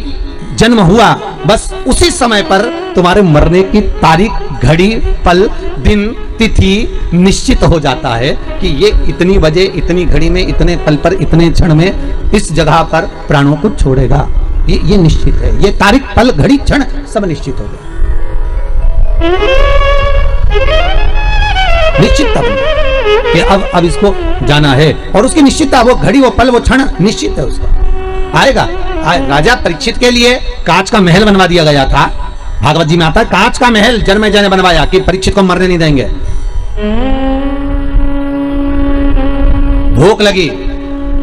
जन्म हुआ, बस उसी समय पर तुम्हारे मरने की तारीख, घड़ी, पल, दिन, तिथि निश्चित हो जाता है कि ये इतनी बजे, इतनी घड़ी में, इतने पल पर, इतने क्षण में इस जगह पर प्राणों को छोड़ेगा। ये निश्चित है, ये तारीख, पल, घड़ी, क्षण सब निश्चित हो गया, निश्चितता कि अब इसको जाना है। और उसकी निश्चितता, वो घड़ी, वो पल, वो क्षण निश्चित है, उसका आएगा। राजा परीक्षित के लिए कांच का महल बनवा दिया गया था। भागवत जी में आता है, कांच का महल जन्मे ने बनवाया कि परीक्षित को मरने नहीं देंगे। भूख लगी,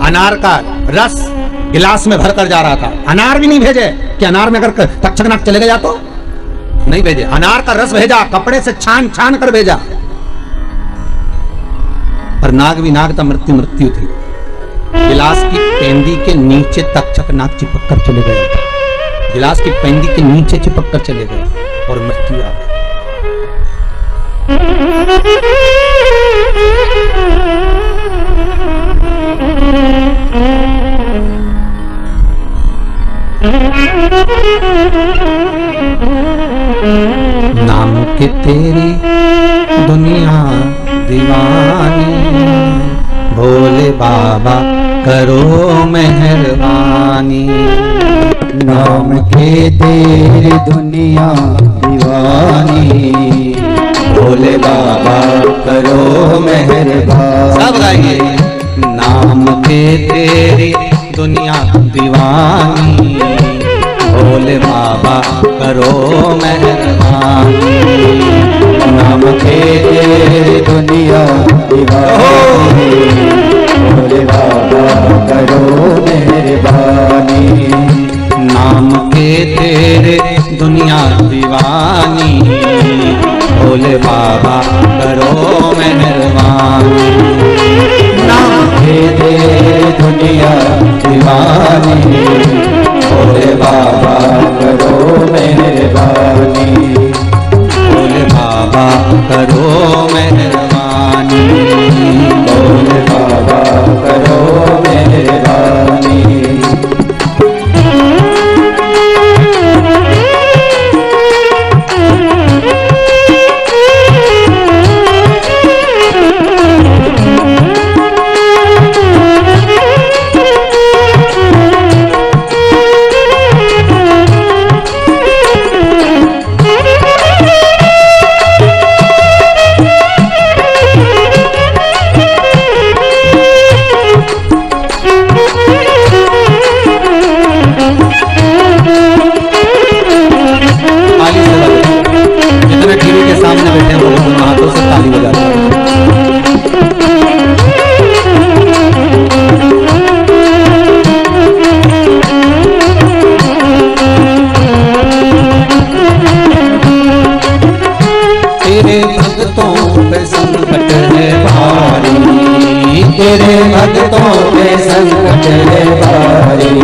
अनार का रस गिलास में भरकर जा रहा था, अनार भी नहीं भेजे कि अनार में अगर तक्षक नाग चले गया तो नहीं भेजे, अनार का रस भेजा, कपड़े से छान छान कर भेजा, पर नाग भी नाग था, मृत्यु मृत्यु थी। गिलास की पेंदी के नीचे तक्षक नाग चिपक कर चले गए, गिलास की पेंदी के नीचे चिपक कर चले गए और मृत्यु आ गई। नाम के तेरी दुनिया दीवानी, भोले बाबा करो मेहरबानी। नाम के तेरी दुनिया दीवानी, भोले बाबा करो मेहरबानी। सब गाइए। नाम के तेरी दुनिया दीवानी, भोले बाबा करो मेहरबानी। नाम के तेरी दुनिया दीवानी, भोले बाबा करो मेहरबानी। नाम के तेरे दुनिया दीवानी, भोले बाबा करो मेहरबानी। तेरे भक्तों पे संकट है भारी,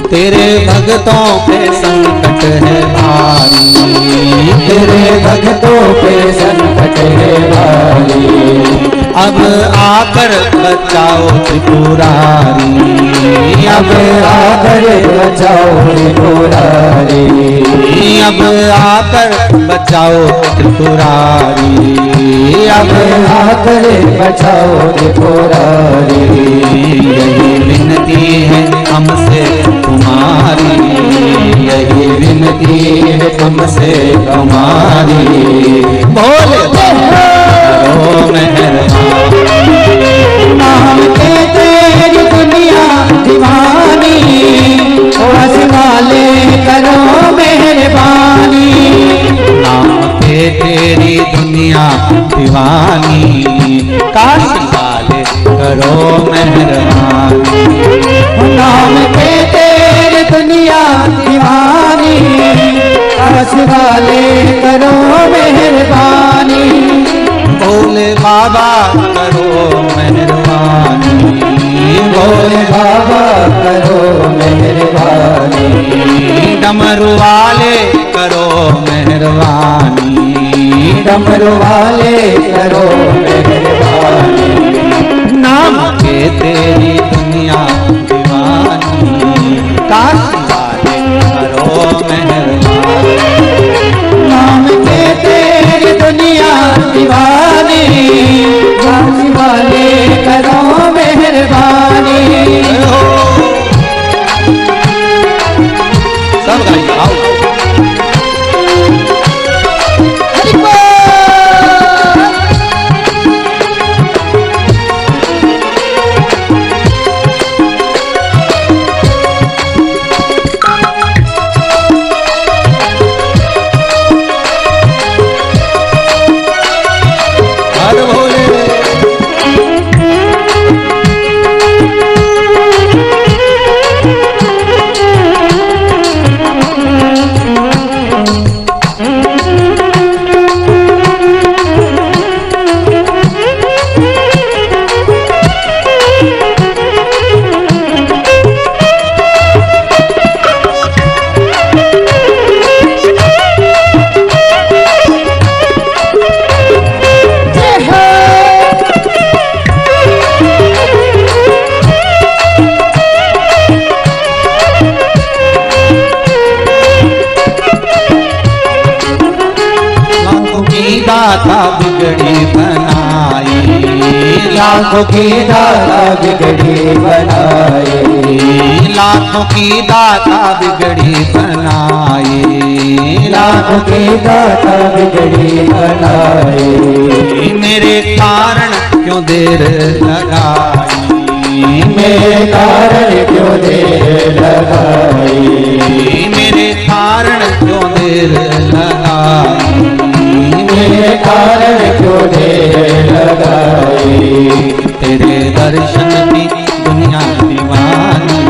तेरे भक्तों पे संकट है भारी, तेरे भक्तों पे संकट है भारी। अब आकर बचाओ त्रिपुरारी, अब आकर बचाओ त्रिपुरारी, अब आकर बचाओ त्रिपुरारी, अब आकर बचाओ त्रिपुरारी। यही विनती है हमसे तुम्हारी, यही विनती है हमसे तुम्हारी। बोले करो मेहरबान, नाम के तेरी दुनिया दीवानी, बस वाले करो मेहरबानी। नाम के तेरी दुनिया दीवानी, काश वाले करो मेहरबानी। नाम के तेरी दुनिया दीवानी, काश वाले करो मेहरबानी। भोले बाबा करो मेहरबानी, भोले बाबा करो मेहरबानी। डमरू वाले करो मेहरबानी, डमरू वाले करो मेहरबानी। नाम के तेरी दुनिया दीवानी, काश वाले करो मेहरबानी। नाम के तेरी दुनिया दीवानी, काश वाले करो मेहरबानी। सब गाइए आओ। दाता बिगड़ी बनाई, लाखों की दाता बिगड़ी बनाई, लाखों की दाता बिगड़ी बनाई, लाखों की दाता बिगड़ी बनाई। मेरे कारण क्यों देर लगाई, मेरे कारण क्यों देर लगाई, मेरे कारण क्यों देर लगाई, मेरे कारण क्यों देर लगाई। तेरे दर्शन की दुनिया दीवानी,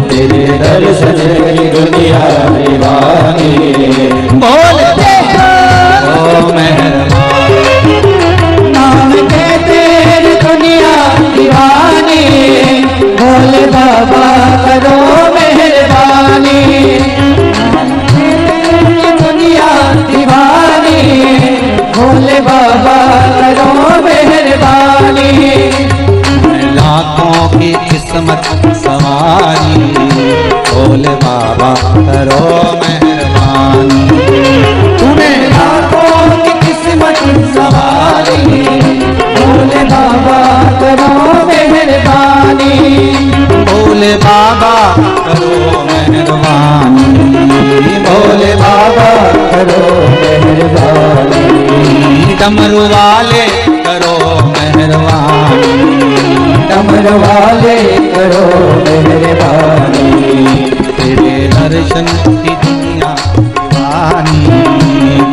तेरे दर्शन की दुनिया दीवानी। बोल ओ मेहरबान, नाम के तेरी दुनिया दीवानी, भोले बाबा करो मेहरबानी। दुनिया दीवानी, भोले बाबा करो मेहरबानी। लाखों की किस्मत सवारी, भोले बाबा करो मेहरबानी। तूने लाखों की किस्मत सवारी, भोले बाबा करो मेहरबानी। भोले बाबा करो मेहरबानी, भोले बाबा करो मेहरबानी। डमरू वाले करो मेहरबानी, डमरू वाले करो मेहरबानी। तेरे दर्शन की दुनिया दीवानी,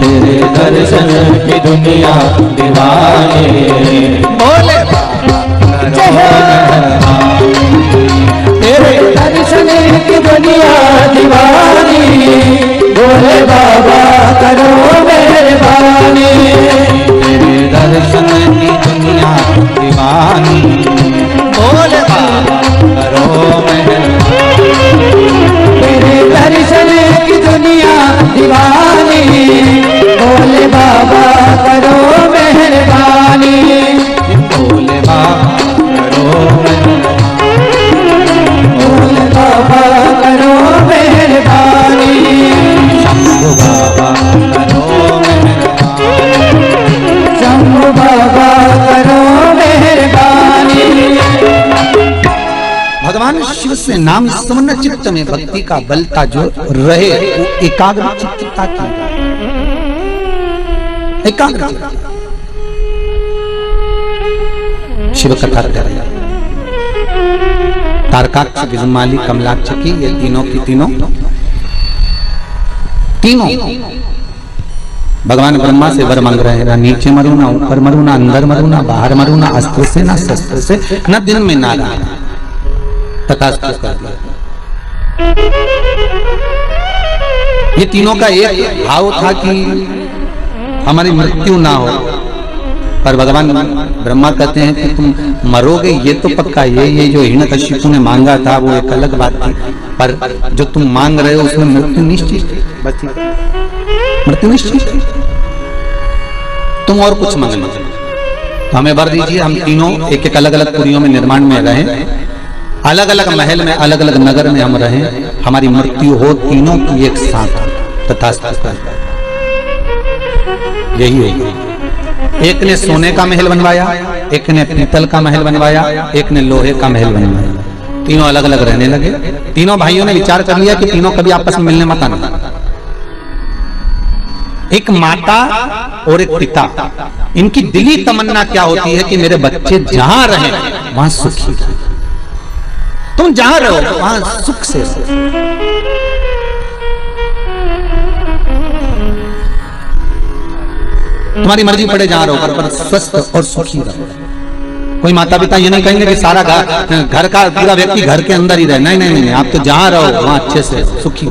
तेरे दर्शन की दुनिया दीवानी। भोले बाबा करो मेहरबानी, तेरे दर्शन की दुनिया दीवानी, भोले बाबा करो मेहरबानी। तेरे दर्शन की दुनिया दीवानी, इसलिए नाम स्मरण चित्त में भक्ति का बलता जो रहे वो एकाग्र चित्तता की, एकाग्र चित्त। शिव कथा कर रहे तारकाक्ष, विजुमाली, कमलाक्ष की ये तीनों की तीनों भगवान ब्रह्मा से वर मांग रहे हैं, नीचे मरू ना, ऊपर मरू ना, अंदर मरू ना, बाहर मरू ना, अस्त्र से ना शस्त्र से, न दिन में ना रात, तथास्तु कर दिया। ये तीनों का एक भाव था कि हमारी मृत्यु ना हो, पर भगवान ब्रह्मा कहते हैं कि तुम मरोगे ये तो पक्का, ये जो हिरण्यकशिपु ने मांगा था वो एक अलग बात थी, पर जो तुम मांग रहे हो उसमें मृत्यु निश्चित है, मृत्यु निश्चित है। तुम और कुछ मांग लो तो हमें वर दीजिए, हम तीनों एक एक अलग अलग पुरियों में निर्माण में रहें, अलग अलग महल में, अलग अलग नगर में हम रहें, हमारी मृत्यु हो तीनों की एक साथ, तथास्तु। यही है। एक ने सोने का महल बनवाया, एक ने पीतल का महल बनवाया, एक ने लोहे का महल बनवाया, तीनों अलग अलग रहने लगे। तीनों भाइयों ने विचार कर लिया कि तीनों कभी आपस में मिलने मत आना। एक माता और एक पिता, इनकी दिली तमन्ना क्या होती है कि मेरे बच्चे जहां रहें वहां सुखी, तुम जहां रहो वहां सुख से तुम्हारी मर्जी पड़े जहां रहो, पर स्वस्थ और सुखी रहो। कोई माता पिता ये नहीं कहेंगे कि सारा घर का पूरा व्यक्ति घर के अंदर ही रहे, नहीं नहीं नहीं, आप तो जहां रहो वहां अच्छे से सुखी।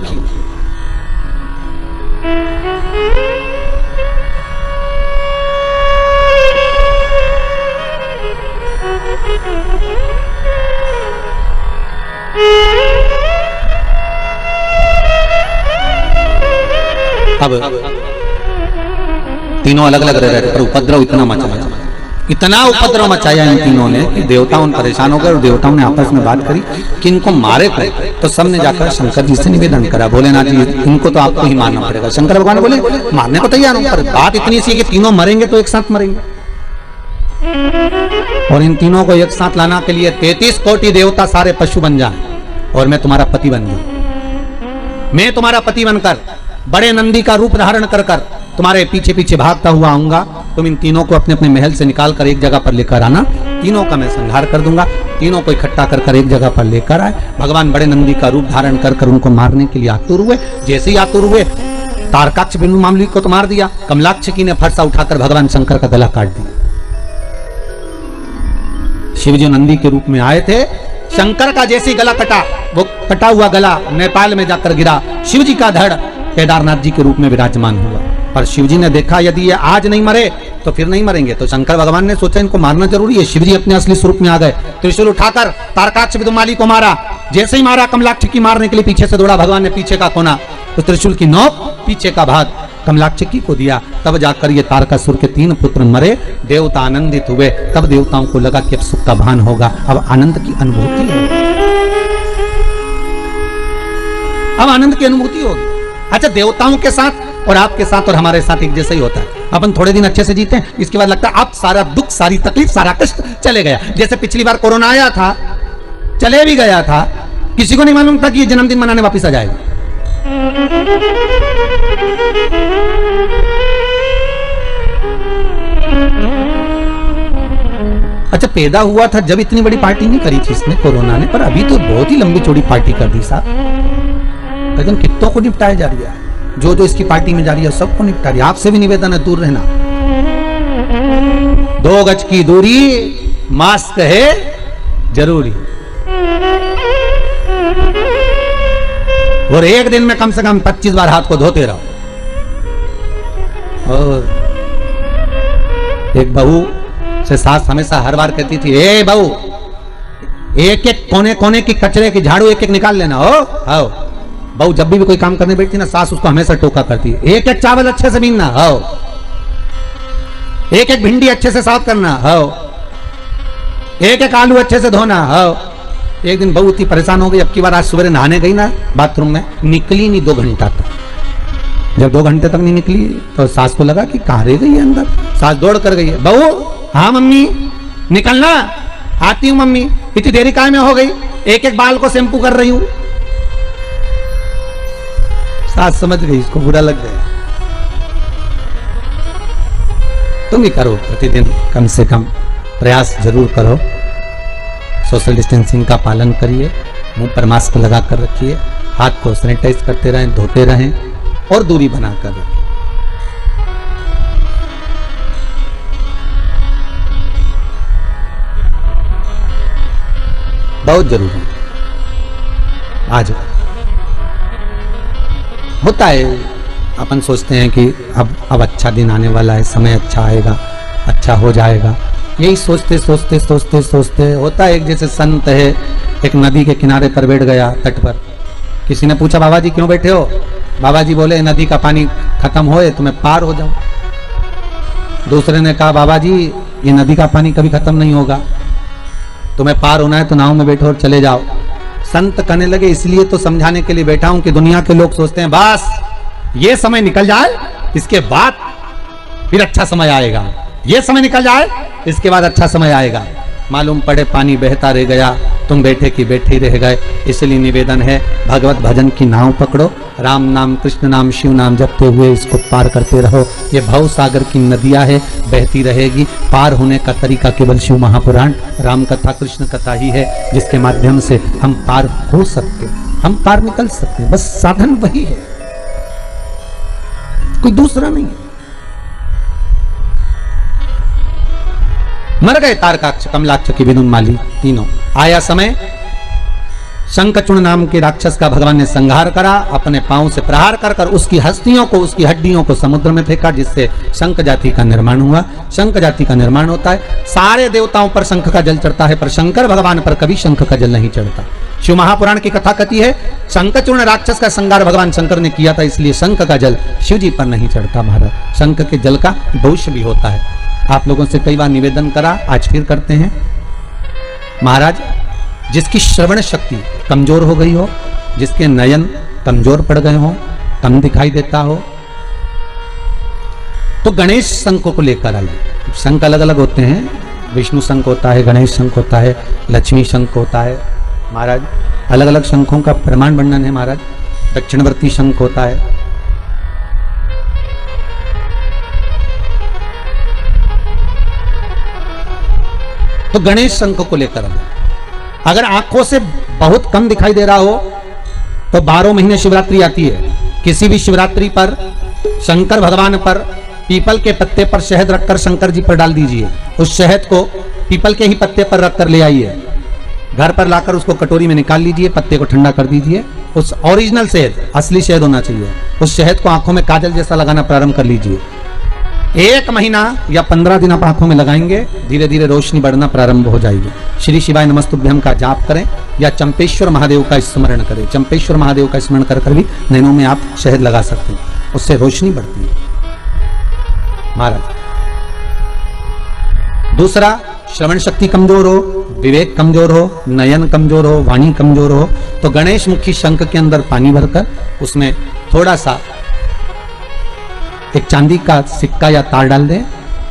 अब तीनों अलग अलग रह रहे थे, पर उपद्रव इतना उपद्रव मचाया इन तीनों ने कि देवताओं परेशान हो गए, और देवताओं ने आपस में बात करी कि इनको मारे कौन। तो सबने जाकर शंकर जी से निवेदन करा, भोलेनाथ जी इनको तो आपको ही मारना पड़ेगा। शंकर भगवान बोले मारने को तैयार हूं, पर बात इतनी सी है कि तीनों मरेंगे तो एक साथ मरेंगे, और इन तीनों को एक साथ लाना के लिए 33 कोटि देवता सारे पशु बन जाए और मैं तुम्हारा पति बन जाऊं। मैं तुम्हारा पति बनकर बड़े नंदी का रूप धारण कर कर तुम्हारे पीछे पीछे भागता हुआ आऊंगा। तुम इन तीनों को अपने अपने महल से निकाल कर एक जगह पर लेकर आना, तीनों का मैं संहार कर दूंगा। तीनों को इकट्ठा कर कर एक जगह पर लेकर आए। भगवान बड़े नंदी का रूप धारण कर कर उनको मारने के लिए आतुर हुए। जैसे ही आतुर हुए, तारकाक्ष बिनु मामली को तो मार दिया, कमलाक्षकी ने फरसा उठाकर भगवान शंकर का गला काट दिया। शिवजी नंदी के रूप में आए थे, शंकर का जैसे गला कटा, वो कटा हुआ गला नेपाल में जाकर गिरा। शिवजी का धड़ केदारनाथ जी के रूप में विराजमान हुआ। पर शिवजी ने देखा यदि ये आज नहीं मरे तो फिर नहीं मरेंगे, तो शंकर भगवान ने सोचा इनको मारना जरूरी है। शिवजी अपने असली स्वरूप में आ गए, त्रिशूल उठाकर तारकाक्ष विदुमाली को मारा। जैसे ही मारा, कमलाक्षकी मारने के लिए पीछे से दौड़ा। भगवान ने पीछे का कोना, तो त्रिशूल की नोक पीछे का भाग कमलाक्षकी को दिया। तब जाकर ये तारकासुर के 3 पुत्र मरे। देवता आनंदित हुए। तब देवताओं को लगा कि अब सुख का भान होगा, अब आनंद की अनुभूति है, अब आनंद की अनुभूति होगी। अच्छा, देवताओं के साथ और आपके साथ और हमारे साथ एक जैसा ही होता है। अपन थोड़े दिन अच्छे से जीते हैं, इसके बाद लगता है अब सारा दुख, सारी तकलीफ, सारा कष्ट चले गया। जैसे पिछली बार कोरोना आया था, चले भी गया था, किसी को नहीं मालूम था कि ये जन्मदिन मनाने वापस आ जाएगा। अच्छा, पैदा हुआ था जब इतनी बड़ी पार्टी नहीं करी थी इसने, कोरोना ने, पर अभी तो बहुत ही लंबी चौड़ी पार्टी कर दी साहब। लेकिन कितनों को निपटाया जा रही है, जो जो इसकी पार्टी में जा रही है सबको निपटा रही है। आपसे भी निवेदन है, दूर रहना, 2 गज की दूरी, मास्क है जरूरी, और एक दिन में कम से कम 25 बार हाथ को धोते रहो। और एक बहू से सास हमेशा हर बार कहती थी, ए बहू, एक एक कोने कोने की कचरे की झाड़ू एक एक निकाल लेना। हो बहू जब भी कोई काम करने बैठती ना, सास उसको हमेशा टोका करती है, एक एक चावल अच्छे से बीनना, हो एक एक भिंडी अच्छे से साफ करना, हो एक एक आलू अच्छे से धोना, हो। एक दिन बहू इतनी परेशान हो गई, अब की बार आज सुबह नहाने गई ना बाथरूम में, निकली नहीं 2 घंटा तक। जब 2 घंटे तक नहीं निकली तो सास को लगा कि कहां रह गई है अंदर। सास दौड़ कर गई है, बहू, हाँ मम्मी, निकलना। आती हूं मम्मी, इतनी देरी काय में हो गई, एक एक बाल को शैम्पू कर रही हूं। सास समझ गई, इसको बुरा लग गया। तुम भी करो, प्रतिदिन कम से कम प्रयास जरूर करो। सोशल डिस्टेंसिंग का पालन करिए, मुंह पर मास्क लगा कर रखिए, हाथ को सैनिटाइज करते रहें, धोते रहें और दूरी बनाकर रखें। बहुत जरूरी आज होता है। अपन सोचते हैं कि अब अच्छा दिन आने वाला है, समय अच्छा आएगा, अच्छा हो जाएगा। यही सोचते सोचते सोचते सोचते होता है। एक जैसे संत है, एक नदी के किनारे पर बैठ गया, तट पर। किसी ने पूछा, बाबा जी क्यों बैठे हो? बाबा जी बोले, नदी का पानी खत्म होए तो मैं पार हो जाऊं। दूसरे ने कहा, बाबा जी ये नदी का पानी कभी खत्म नहीं होगा, तुम्हें पार होना है तो नाव में बैठो और चले जाओ। संत कहने लगे, इसलिए तो समझाने के लिए बैठा हूं कि दुनिया के लोग सोचते हैं बस ये समय निकल जाए, इसके बाद फिर अच्छा समय आएगा, ये समय निकल जाए इसके बाद अच्छा समय आएगा। मालूम पड़े पानी बहता रह गया, तुम बैठे की बैठे ही रह गए। इसलिए निवेदन है, भगवत भजन की नाव पकड़ो, राम नाम कृष्ण नाम शिव नाम जपते हुए इसको पार करते रहो। ये भव सागर की नदियां है, बहती रहेगी। पार होने का तरीका केवल शिव महापुराण, राम कथा, कृष्ण कथा ही है जिसके माध्यम से हम पार हो सकते, हम पार निकल सकते। बस साधन वही है, कोई दूसरा नहीं है। मर गए तारकाक्ष, कमलाक्ष की विदुन्माली तीनों। आया समय, शंखचूड़ नाम के राक्षस का भगवान ने संहार करा, अपने पांव से प्रहार कर कर उसकी हस्तियों को, उसकी हड्डियों को समुद्र में फेंका, जिससे शंख जाति का निर्माण हुआ। शंख जाति का निर्माण होता है, सारे देवताओं पर शंख का जल चढ़ता है, पर शंकर भगवान पर कभी शंख का जल नहीं चढ़ता। शिव महापुराण की कथा कहती है, शंखचूर्ण राक्षस का संहार भगवान शंकर ने किया था, इसलिए शंख का जल शिव जी पर नहीं चढ़ता। महाराज, शंख के जल का दोष भी होता है। आप लोगों से कई बार निवेदन करा, आज फिर करते हैं। महाराज, जिसकी श्रवण शक्ति कमजोर हो गई हो, जिसके नयन कमजोर पड़ गए हो, कम दिखाई देता हो, तो गणेश शंख को लेकर आइए। शंख अलग अलग होते हैं, विष्णु शंख होता है, गणेश शंख होता है, लक्ष्मी शंख होता है। महाराज, अलग अलग शंखों का प्रमाण वर्णन है। महाराज, दक्षिणवर्ती शंख होता है, तो गणेश शंख को लेकर आए। अगर आंखों से बहुत कम दिखाई दे रहा हो तो 12 महीने शिवरात्रि आती है। किसी भी शिवरात्रि पर शंकर भगवान पर पीपल के पत्ते पर शहद रखकर शंकर जी पर डाल दीजिए। उस शहद को पीपल के ही पत्ते पर रखकर ले आइए, घर पर लाकर उसको कटोरी में निकाल लीजिए, पत्ते को ठंडा कर दीजिए। उस ओरिजिनल शहद, असली शहद होना चाहिए, उस शहद को आंखों में काजल जैसा लगाना प्रारंभ कर लीजिए। 1 महीना या 15 दिन आप आंखों में लगाएंगे, धीरे धीरे रोशनी बढ़ना प्रारंभ हो जाएगी। श्री शिवाय नमस्तुभ्यम का जाप करें या चंपेश्वर महादेव का स्मरण करें। चंपेश्वर महादेव का स्मरण कर भी नैनों में आप शहद लगा सकते हैं, उससे रोशनी बढ़ती है। महाराज, दूसरा, श्रवण शक्ति कमजोर हो, विवेक कमजोर हो, नयन कमजोर हो, वाणी कमजोर हो, तो गणेश मुखी शंख के अंदर पानी भरकर उसमें थोड़ा सा एक चांदी का सिक्का या तार डाल दें,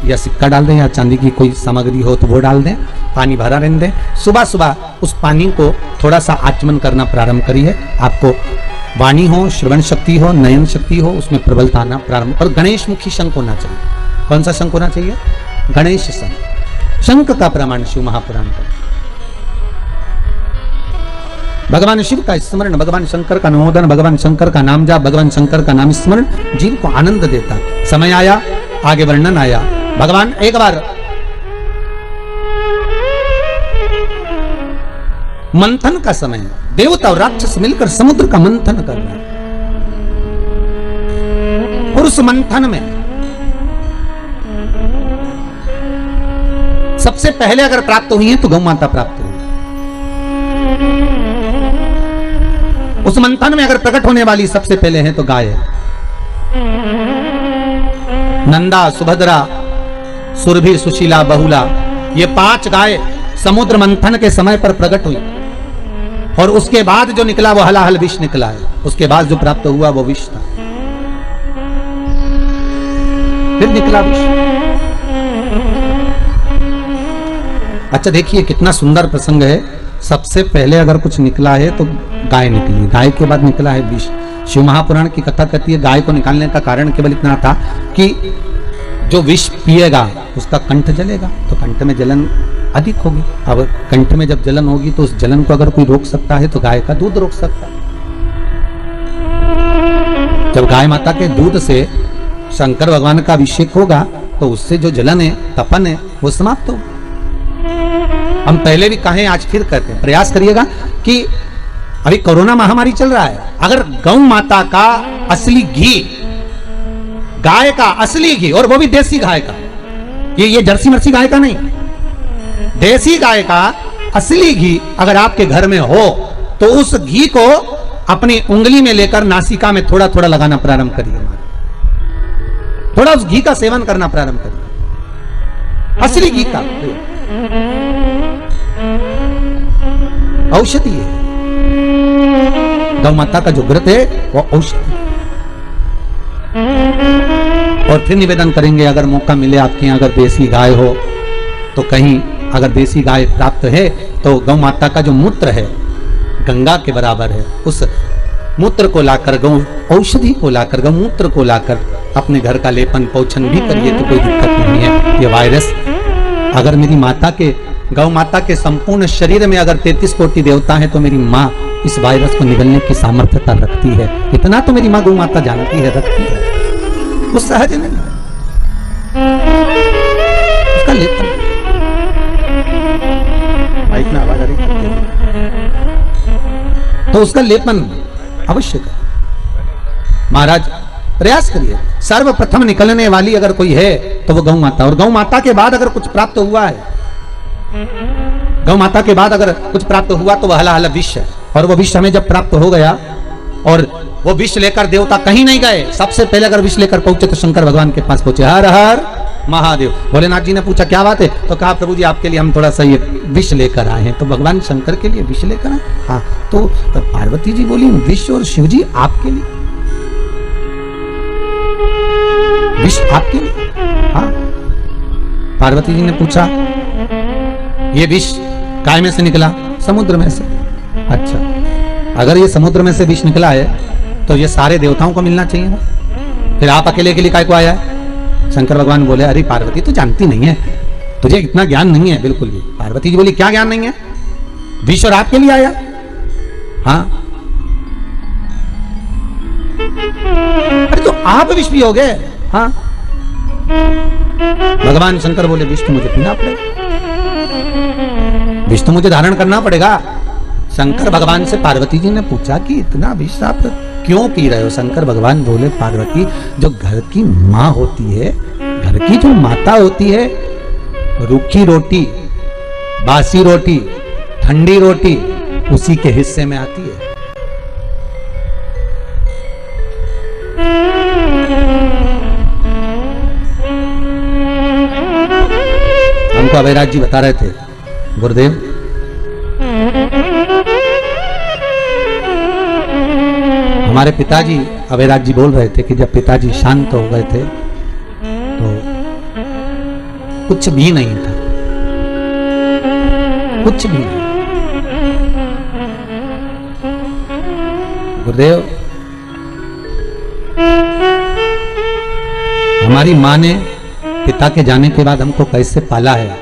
या सिक्का डाल दें, या चांदी की कोई सामग्री हो तो वो डाल दें, पानी भरा रहने दें। सुबह सुबह उस पानी को थोड़ा सा आचमन करना प्रारंभ करिए। आपको वाणी हो, श्रवण शक्ति हो, नयन शक्ति हो, उसमें प्रबलता आना प्रारंभ। और गणेश मुखी शंख होना चाहिए। कौन सा शंख होना चाहिए? गणेश शंख। शंख का प्रमाण शिव महापुराण का। भगवान शिव का स्मरण, भगवान शंकर का अनुमोदन, भगवान शंकर का नाम जाप, भगवान शंकर का नाम स्मरण जीव को आनंद देता। समय आया, आगे वर्णन आया। भगवान एक बार मंथन का समय, देवता और राक्षस मिलकर समुद्र का मंथन कर रहे हैं, और उस मंथन में सबसे पहले अगर प्राप्त हुई है तो गौ माता प्राप्त हुई। उस मंथन में अगर प्रकट होने वाली सबसे पहले है तो गाय। नंदा, सुभद्रा, सुरभि, सुशीला, बहुला, ये 5 गाय समुद्र मंथन के समय पर प्रकट हुई, और उसके बाद जो निकला वो हलाहल विष निकला है। उसके बाद जो प्राप्त हुआ वो विष था, फिर निकला विष। अच्छा देखिए कितना सुंदर प्रसंग है। सबसे पहले अगर कुछ निकला है तो गाय निकली, गाय के बाद निकला है विष। शिव महापुराण की कथा कहती है गाय को निकालने का कारण केवल इतना था कि जो विष पिएगा उसका कंठ जलेगा, तो कंठ में जलन अधिक होगी। अब कंठ में जब जलन होगी तो उस जलन को अगर कोई रोक सकता है तो गाय का दूध रोक सकता है। जब गाय माता के दूध से शंकर भगवान का अभिषेक होगा तो उससे जो जलन है, तपन है, वो समाप्त होगा। हम पहले भी कहें, आज फिर कहते हैं, प्रयास करिएगा कि अभी कोरोना महामारी चल रहा है, अगर गौ माता का असली घी, गाय का असली घी, और वो भी देसी गाय का, ये जर्सी मर्सी गाय का नहीं, देसी गाय का असली घी अगर आपके घर में हो तो उस घी को अपनी उंगली में लेकर नासिका में थोड़ा थोड़ा लगाना प्रारंभ करिए। थोड़ा उस घी का सेवन करना प्रारंभ करिए, असली घी का। औषधि है, गौ माता का जो व्रत है वो औषधि। और फिर निवेदन करेंगे अगर मौका मिले आपके यहाँ अगर देसी गाय हो तो कहीं अगर देसी गाय प्राप्त है तो गौ माता का जो मूत्र है गंगा के बराबर है, उस मूत्र को लाकर, गौ औषधि को लाकर, गौ मूत्र को लाकर अपने घर का लेपन पोषण भी करिए तो कोई दिक्कत नहीं है। ये वायरस अगर मेरी माता के, गौ माता के संपूर्ण शरीर में अगर 33 कोटि देवता है तो मेरी माँ इस वायरस को निगलने की सामर्थ्यता रखती है। इतना तो मेरी माँ गौ माता जानती है, रखती है, वो सहज नहीं है। उसका लेपन माइक में आवाज आ रही है, तो उसका लेपन आवश्यक है। महाराज प्रयास करिए, सर्वप्रथम निकलने वाली अगर कोई है तो वो गौ माता, और गौ माता के बाद अगर कुछ प्राप्त हुआ है, गौ माता के बाद अगर कुछ प्राप्त हुआ तो वह हला विष है। और वो विष हमें जब प्राप्त हो गया और वो विष लेकर देवता कहीं नहीं गए, सबसे पहले अगर विष लेकर पहुंचे तो शंकर भगवान के पास पहुंचे। हर हर महादेव। भोलेनाथ जी ने पूछा क्या बात है, तो कहा प्रभु जी आपके लिए हम थोड़ा सा ये विष लेकर आए हैं। तो भगवान शंकर के लिए विष लेकर आए। हाँ, तो पार्वती जी बोली विष और शिव जी आपके लिए, विष आपके लिए। हाँ, पार्वती जी ने पूछा ये विष काय में से निकला? समुद्र में से। अच्छा, अगर ये समुद्र में से विष निकला है तो ये सारे देवताओं को मिलना चाहिए ना, फिर आप अकेले के लिए काय को आया है? शंकर भगवान बोले अरे पार्वती तू जानती नहीं है, तुझे इतना ज्ञान नहीं है बिल्कुल भी। पार्वती जी बोली क्या ज्ञान नहीं है, विष और आपके लिए आया। हाँ, अरे तो आप विष पियोगे? हाँ। भगवान शंकर बोले विष तो मुझे पीना पड़ेगा, विष तो मुझे धारण करना पड़ेगा। शंकर भगवान से पार्वती जी ने पूछा कि इतना विष आप क्यों पी रहे हो? शंकर भगवान बोले पार्वती, जो घर की माँ होती है, घर की जो माता होती है, रूखी रोटी, बासी रोटी, ठंडी रोटी उसी के हिस्से में आती है। हमको अभयराज जी बता रहे थे, गुरुदेव हमारे पिताजी, अभयराज जी बोल रहे थे कि जब पिताजी शांत हो गए थे तो कुछ भी नहीं था, कुछ भी नहीं। गुरुदेव हमारी माँ ने पिता के जाने के बाद हमको कैसे पाला है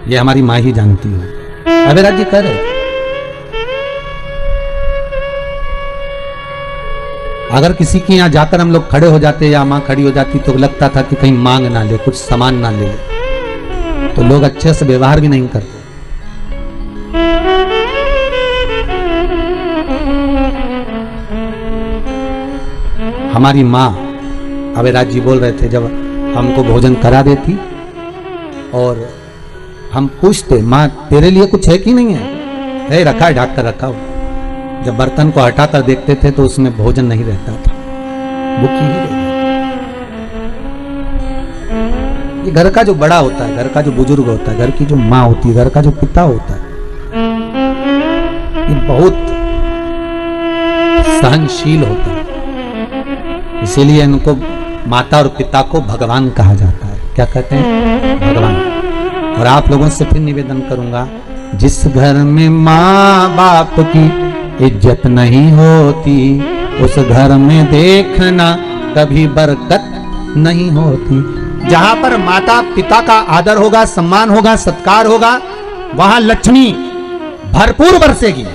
ये हमारी माँ ही जानती है। अभयराज जी कह रहे अगर किसी के यहाँ जाकर हम लोग खड़े हो जाते या माँ खड़ी हो जाती तो लगता था कि कहीं मांग ना ले, कुछ सामान ना ले, तो लोग अच्छे से व्यवहार भी नहीं करते। हमारी माँ, अभयराज जी बोल रहे थे, जब हमको भोजन करा देती और हम पूछते माँ तेरे लिए कुछ है कि नहीं है? रखा है, ढक कर रखा हो। जब बर्तन को हटाकर देखते थे तो उसमें भोजन नहीं रहता था, भूखी ही रहती। ये घर का जो बड़ा होता है, घर का जो बुजुर्ग होता है, घर की जो माँ होती है, घर का जो पिता होता है, ये बहुत सहनशील होता है। इसीलिए इनको माता और पिता को भगवान कहा जाता है। क्या कहते हैं? भगवान। और आप लोगों से फिर निवेदन करूंगा, जिस घर में माँ बाप की इज्जत नहीं होती, उस घर में देखना कभी बरकत नहीं होती। जहां पर माता पिता का आदर होगा, सम्मान होगा, सत्कार होगा, वहां लक्ष्मी भरपूर बरसेगी।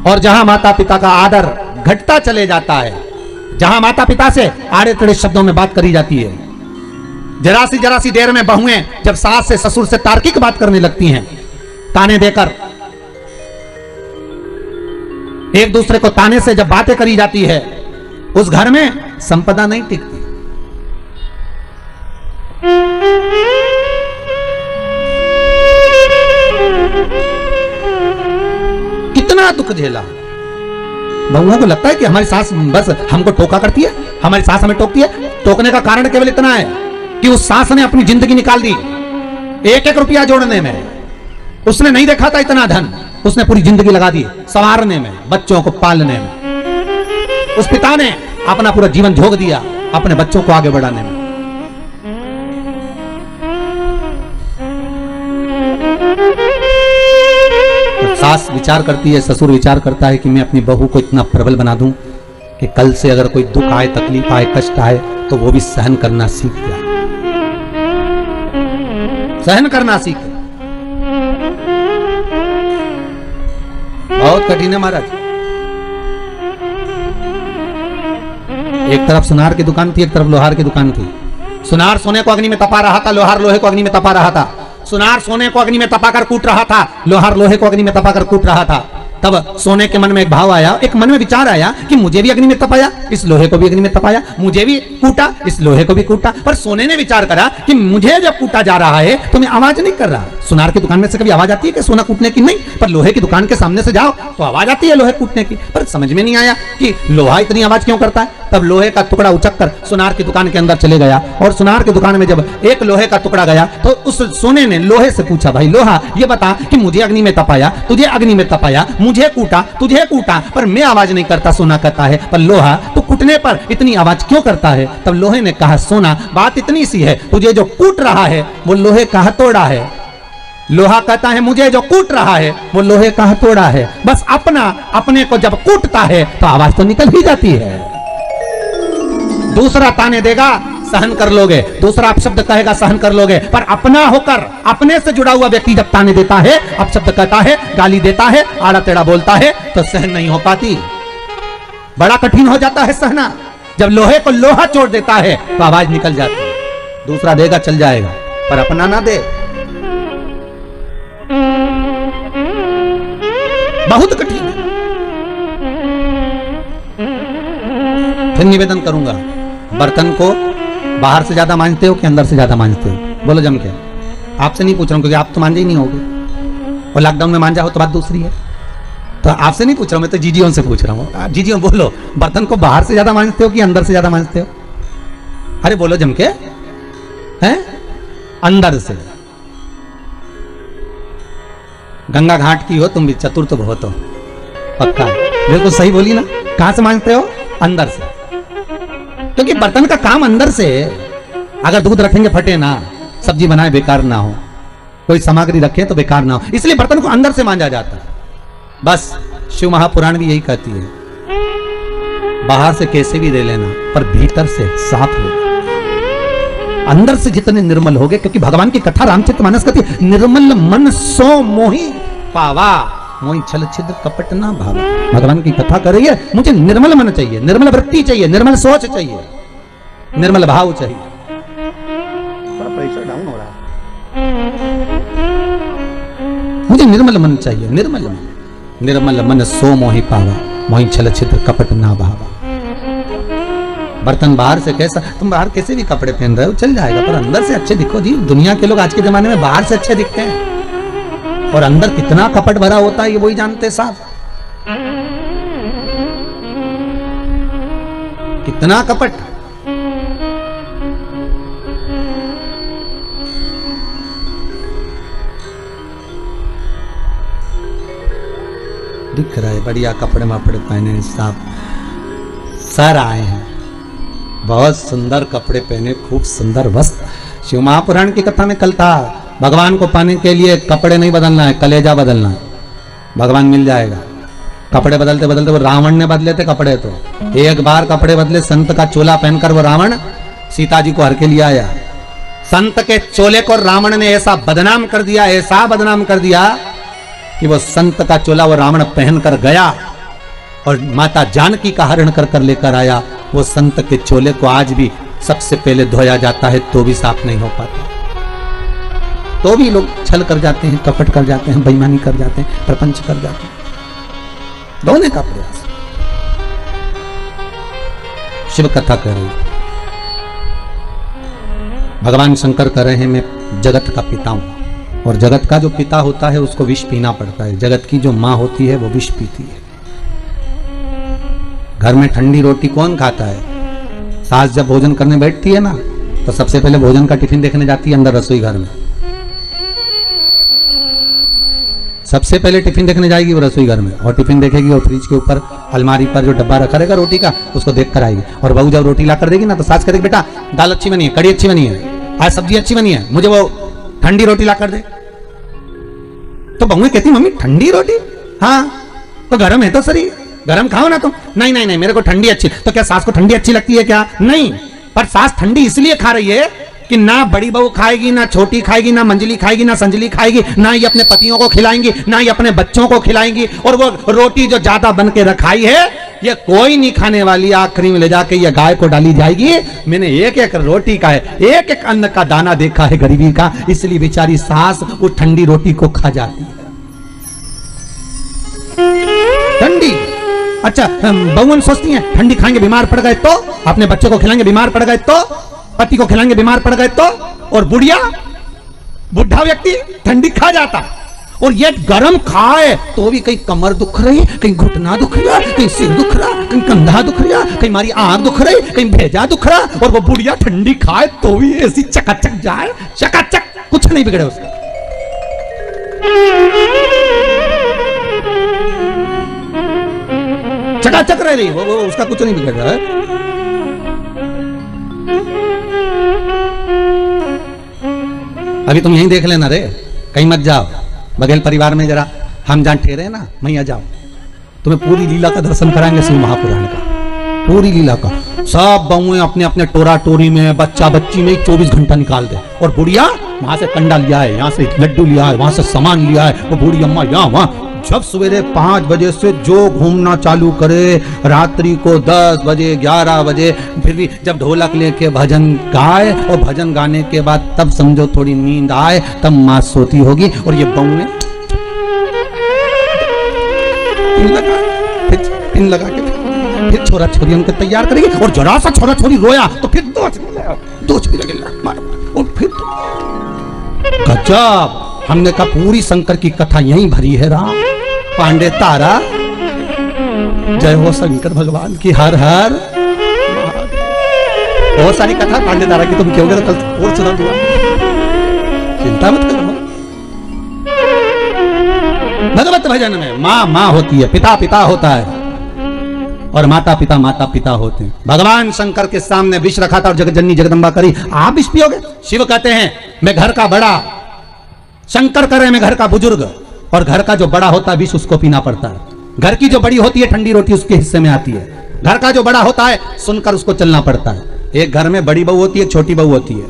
और जहां माता पिता का आदर घटता चले जाता है, जहां माता पिता से आड़े टेढ़े शब्दों में बात करी जाती है, जरा सी देर में बहुएं जब सास से ससुर से तार्किक बात करने लगती हैं, ताने देकर एक दूसरे को ताने से जब बातें करी जाती है, उस घर में संपदा नहीं टिकती। कितना दुख झेला। बहुओं को लगता है कि हमारी सास बस हमको टोका करती है, हमारी सास हमें टोकती है। टोकने का कारण केवल इतना है कि उस सास ने अपनी जिंदगी निकाल दी एक एक रुपया जोड़ने में। उसने नहीं देखा था इतना धन, उसने पूरी जिंदगी लगा दी संवारने में, बच्चों को पालने में। उस पिता ने अपना पूरा जीवन झोंक दिया अपने बच्चों को आगे बढ़ाने में। तो सास विचार करती है, ससुर विचार करता है कि मैं अपनी बहू को इतना प्रबल बना दूं कि कल से अगर कोई दुख आए, तकलीफ आए, कष्ट आए तो वो भी सहन करना सीख जाए, सहन करना सीखे। बहुत कठिन है महाराज। एक तरफ सुनार की दुकान थी, एक तरफ लोहार की दुकान थी। सुनार सोने को अग्नि में तपा रहा था, लोहार लोहे को अग्नि में तपा रहा था। सुनार सोने को अग्नि में तपाकर कूट रहा था, लोहार लोहे को अग्नि में तपाकर कूट रहा था। तब सोने के मन में एक भाव आया, एक मन में विचार आया कि मुझे भी अग्नि में तपाया, इस लोहे को भी अग्नि में तपाया, मुझे भी कूटा, इस लोहे को भी कूटा। पर सोने ने विचार करा कि मुझे जब कूटा जा रहा है तो मैं आवाज नहीं कर रहा। सुनार की दुकान में से कभी आवाज आती है कि सोना कूटने की? नहीं। पर लोहे की दुकान के सामने से जाओ तो आवाज आती है लोहे कूटने की। पर समझ में नहीं आया कि लोहा इतनी आवाज क्यों करता है। तब लोहे का टुकड़ा उचक कर सुनार की दुकान के अंदर चले गया, और सुनार की दुकान में जब एक लोहे का टुकड़ा गया तो उस सोने ने लोहे से पूछा, भाई लोहा ये बता कि मुझे अग्नि में तपाया, तुझे अग्नि में तपाया, मुझे कूटा, तुझे कूटा, पर मैं आवाज नहीं करता। सोना कहता है, पर लोहा तू कूटने पर इतनी आवाज क्यों करता है? तब लोहे ने कहा, सोना बात इतनी सी है, तुझे जो कूट रहा है वो लोहे का हथौड़ा है। लोहा कहता है, मुझे जो कूट रहा है वो लोहे का हथौड़ा है। बस अपने को जब कूटता है तो आवाज तो निकल ही जाती है। दूसरा ताने देगा, सहन कर लोगे, दूसरा अपशब्द कहेगा, सहन कर लोगे, पर अपना होकर अपने से जुड़ा हुआ व्यक्ति जब ताने देता है, अपशब्द कहता है, गाली देता है, आड़ा टेढ़ा बोलता है, तो सहन नहीं हो पाती। बड़ा कठिन हो जाता है सहना। जब लोहे को लोहा चोट देता है तो आवाज निकल जाती है। दूसरा देगा चल जाएगा, पर अपना ना दे, बहुत कठिन है। फिर निवेदन करूंगा, बर्तन को बाहर से ज्यादा मांजते हो कि अंदर से ज्यादा मांजते हो? बोलो जम के। आपसे नहीं पूछ रहा हूं क्योंकि आप तो मांझे ही नहीं होगे, और लॉकडाउन में मांझा हो तो बात दूसरी है। तो आपसे नहीं पूछ रहा हूं, मैं तो जीजियों से पूछ रहा हूं। जीजियों बोलो, बर्तन को बाहर से ज्यादा मांजते हो कि अंदर से ज्यादा मांजते हो? अरे बोलो जम के। हैं? अंदर से। गंगा घाट की हो तुम भी, चतुर तो बहुत हो, पक्का बिल्कुल सही बोली ना। कहां से मांजते हो? अंदर से। क्योंकि बर्तन का काम अंदर से। अगर दूध रखेंगे फटे ना, सब्जी बनाए बेकार ना हो, कोई सामग्री रखे तो बेकार ना हो, इसलिए बर्तन को अंदर से मांजा जाता है। बस शिव महापुराण भी यही कहती है, बाहर से कैसे भी दे लेना पर भीतर से साफ हो। अंदर से जितने निर्मल होगे, क्योंकि भगवान की कथा रामचरितमानस कहती है, निर्मल मन सो मोहि पावा, मोहि छल छिद्र कपट ना भावा। भगवान की कथा कर रही है, मुझे निर्मल मन चाहिए, निर्मल वृत्ति चाहिए, निर्मल सोच चाहिए, निर्मल भाव चाहिए। थोड़ा प्रेशर डाउन हो रहा है। मुझे निर्मल मन चाहिए, निर्मल मन। निर्मल मन सो मोहि पावा, मोहि छल छिद्र कपट ना भावा। बर्तन बाहर से कैसा, तुम बाहर कैसे भी कपड़े पहन रहे हो चल जाएगा, पर अंदर से अच्छे दिखो जी। दुनिया के लोग आज के जमाने में बाहर से अच्छे दिखते हैं, और अंदर कितना कपट भरा होता है ये वही जानते साहब। कितना कपट। दिख रहा है बढ़िया कपड़े मापड़े पहने साहब, सर आए हैं, बहुत सुंदर कपड़े पहने, खूब सुंदर वस्त्र। शिव महापुराण की कथा में कल था भगवान को पाने के लिए कपड़े नहीं बदलना है, कलेजा बदलना है, भगवान मिल जाएगा। कपड़े बदलते बदलते वो रावण ने बदले थे कपड़े, तो एक बार कपड़े बदले, संत का चोला पहनकर वो रावण सीता जी को हर के लिए आया। संत के चोले को रावण ने ऐसा बदनाम कर दिया, ऐसा बदनाम कर दिया कि वो संत का चोला वो रावण पहन कर गया और माता जानकी का हरण कर कर लेकर आया। वो संत के चोले को आज भी सबसे पहले धोया जाता है तो भी साफ नहीं हो पाता, तो भी लोग छल कर जाते हैं, कपट कर जाते हैं, बेईमानी कर जाते हैं, प्रपंच कर जाते हैं। धोने का प्रयास। शिव कथा कर रही, भगवान शंकर कह रहे हैं मैं जगत का पिता हूं, और जगत का जो पिता होता है उसको विष पीना पड़ता है। जगत की जो मां होती है वो विष पीती है। घर में ठंडी रोटी कौन खाता है? सास जब भोजन करने बैठती है ना, तो सबसे पहले भोजन का टिफिन देखने जाती है अंदर रसोई घर में। सबसे पहले टिफिन देखने जाएगी वो रसोई घर में, और टिफिन देखेगी और फ्रिज के ऊपर अलमारी पर जो डब्बा रखा रहेगा रोटी का, उसको देख कर आएगी। और बहू जब रोटी ला कर देगी ना, तो सास कहेगी बेटा दाल अच्छी बनी है, कड़ी अच्छी बनी है, आज सब्जी अच्छी बनी है, मुझे वो ठंडी रोटी ला कर दे। तो बहू कहती मम्मी ठंडी रोटी? हाँ तो गर्म है तो सही, गरम खाओ ना तुम। नहीं नहीं नहीं मेरे को ठंडी अच्छी। तो क्या सास को ठंडी अच्छी लगती है क्या? नहीं, पर सास ठंडी इसलिए खा रही है कि ना बड़ी बहू खाएगी, ना छोटी खाएगी, ना मंजली खाएगी, ना संजली खाएगी, ना ये अपने पतियों को खिलाएंगी, ना ये अपने बच्चों को खिलाएंगी। और वो रोटी जो ज्यादा बन के रखाई है ये कोई नहीं खाने वाली, आखिरी में ले जाके ये गाय को डाली जाएगी। मैंने एक एक रोटी का है, एक एक अन्न का दाना देखा है गरीबी का, इसलिए बेचारी सास वो ठंडी रोटी को खा जाती है। ठंडी अच्छा, बहुवन सोचती हैं ठंडी खाएंगे बीमार पड़ गए तो, अपने बच्चों को खिलाएंगे बीमार पड़ गए तो, पति को खिलाएंगे बीमार पड़ गए तो, और बुढ़िया बुढ़ा व्यक्ति ठंडी खा जाता, और ये गरम खाए तो भी कहीं कमर दुख रही, कहीं घुटना दुख रहा, कहीं सिर दुख रहा, कहीं कंधा दुख रहा, कहीं हमारी आंख दुख रही, कहीं भेजा दुख रहा, और वो बुढ़िया ठंडी खाए तो भी ऐसी चकाचक जाए, चकाचक, कुछ नहीं बिगड़े उसका। चकाचक रह रही, वो उसका कुछ नहीं बिगड़ रहा है। अभी तुम यहीं देख लेना रे, कहीं मत जाओ, बघेल परिवार में जरा हम जहां ठहरे ना मैया जाओ, तुम्हें पूरी लीला का दर्शन कराएंगे शिव महापुराण का, पूरी लीला का। सब बहुएं अपने अपने टोरा टोरी में, बच्चा बच्ची में 24 घंटा निकाल दे, और बुढ़िया वहां से कंडा लिया है, यहाँ से लड्डू लिया है, वहां से सामान लिया है, वो बूढ़ी अम्मा यहाँ वहां। जब सवेरे 5 बजे से जो घूमना चालू करे, रात्रि को 10 बजे 11 बजे, फिर भी जब ढोलक लेके भजन गाए, और भजन गाने के बाद तब समझो थोड़ी नींद आए, तब मां सोती होगी। और ये बहू ने पिन लगा के फिर छोरा छोरी उनके तैयार करेगी, और जरा सा छोरा छोरी रोया तो फिर दो और फिर गजब। हमने कहा पूरी शंकर की कथा यहीं भरी है राम। पांडे तारा, जय हो शंकर भगवान की, हर हर। बहुत सारी कथा पांडे तारा की तुम कहोगे तो कल और सुना दूंगा, चिंता मत करो। भगवत भजन में माँ माँ होती है, पिता पिता होता है, और माता पिता माता पिता होते हैं। भगवान शंकर के सामने विष रखा था और जगत जननी जगदम्बा करी, आप विष पियोगे? शिव कहते हैं मैं घर का बड़ा, शंकर करे मैं घर का बुजुर्ग, और घर का जो बड़ा होता है विष उसको पीना पड़ता है। घर की जो बड़ी होती है ठंडी रोटी उसके हिस्से में आती है, घर का जो बड़ा होता है सुनकर उसको चलना पड़ता है। एक घर में बड़ी बहू होती है, छोटी बहू होती है।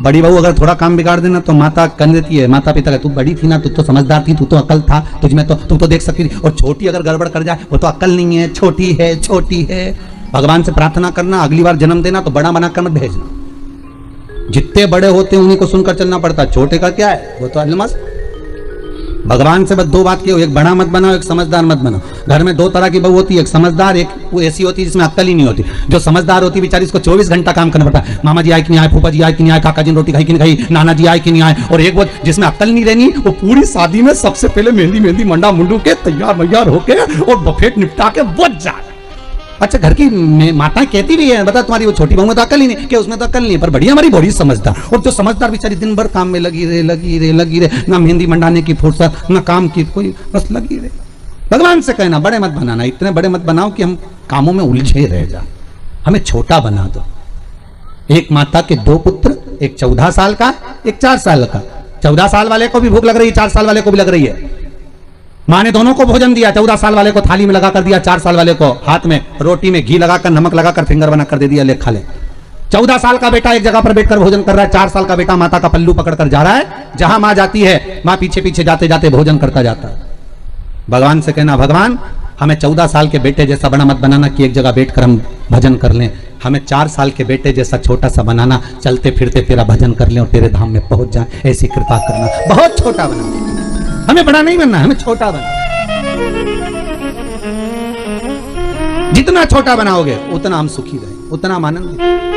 बड़ी बहू अगर थोड़ा काम बिगाड़ देना तो माता कह देती है, माता पिता का तू बड़ी थी ना, तू तो समझदार थी, तू तो अकल था तुझमें, तो तू तो देख सकती थी। और छोटी अगर गड़बड़ कर जाए, वो तो अकल नहीं है, छोटी है, छोटी है। भगवान से प्रार्थना करना अगली बार जन्म देना तो बड़ा बना कर मत भेजना। जितने बड़े होते हैं उन्हीं को सुनकर चलना पड़ता है, छोटे का क्या है, वो तो अलमस। भगवान से बस 2 बात की, एक बड़ा मत बनाओ, एक समझदार मत बनाओ। घर में 2 तरह की बहू होती है, एक समझदार, एक वो ऐसी होती है जिसमें अक्ल ही नहीं होती। जो समझदार होती है बेचारी, इसको 24 घंटा काम करना पड़ता है। मामा जी आए कि नहीं आए, फूफा जी आए कि नहीं आए, काका जी ने रोटी खाई कि नहीं खाई, नाना जी आए कि नहीं आए। और एक वो जिसमें अक्ल नहीं रहनी, वो पूरी शादी में सबसे पहले मेहंदी मंडा मुंडू के तैयार होके और बफेट निपटा के बच जाए। अच्छा, घर की माताएं कहती भी है, बता तुम्हारी वो छोटी बहू में तो अकल ही नहीं, कि उसमें तो अकल नहीं है, पर बढ़िया हमारी बड़ी समझदार। और जो समझदार बेचारी दिन भर काम में लगी रहे, ना मेहंदी मंडाने की फुर्सत, ना काम की कोई, बस लगी रहे। भगवान से कहना बड़े मत बनाना, इतने बड़े मत बनाओ कि हम कामों में उलझे रह जाए, हमें छोटा बना दो। एक माता के 2 पुत्र, एक 14 साल का, एक 4 साल का। 14 साल वाले को भी भूख लग रही है, 4 साल वाले को भी लग रही है। माँ ने दोनों को भोजन दिया, 14 साल वाले को थाली में लगा कर दिया, 4 साल वाले को हाथ में रोटी में घी लगाकर नमक लगाकर फिंगर बना कर दे दिया, ले खा ले। 14 साल का बेटा एक जगह पर बैठकर भोजन कर रहा है, 4 साल का बेटा माता का पल्लू पकड़कर जा रहा है, जहां मां जाती है मां पीछे पीछे जाते जाते भोजन करता जाता है। भगवान से कहना, भगवान हमें 14 साल के बेटे जैसा बड़ा मत बनाना कि एक जगह बैठकर हम भजन कर लें, हमें 4 साल के बेटे जैसा छोटा सा बनाना, चलते फिरते तेरा भजन कर लें और तेरे धाम में पहुंच जाए, ऐसी कृपा करना। बहुत छोटा बना, हमें बड़ा नहीं बनना, हमें छोटा बना। जितना छोटा बनाओगे उतना हम सुखी रहे, उतना हम आनंद।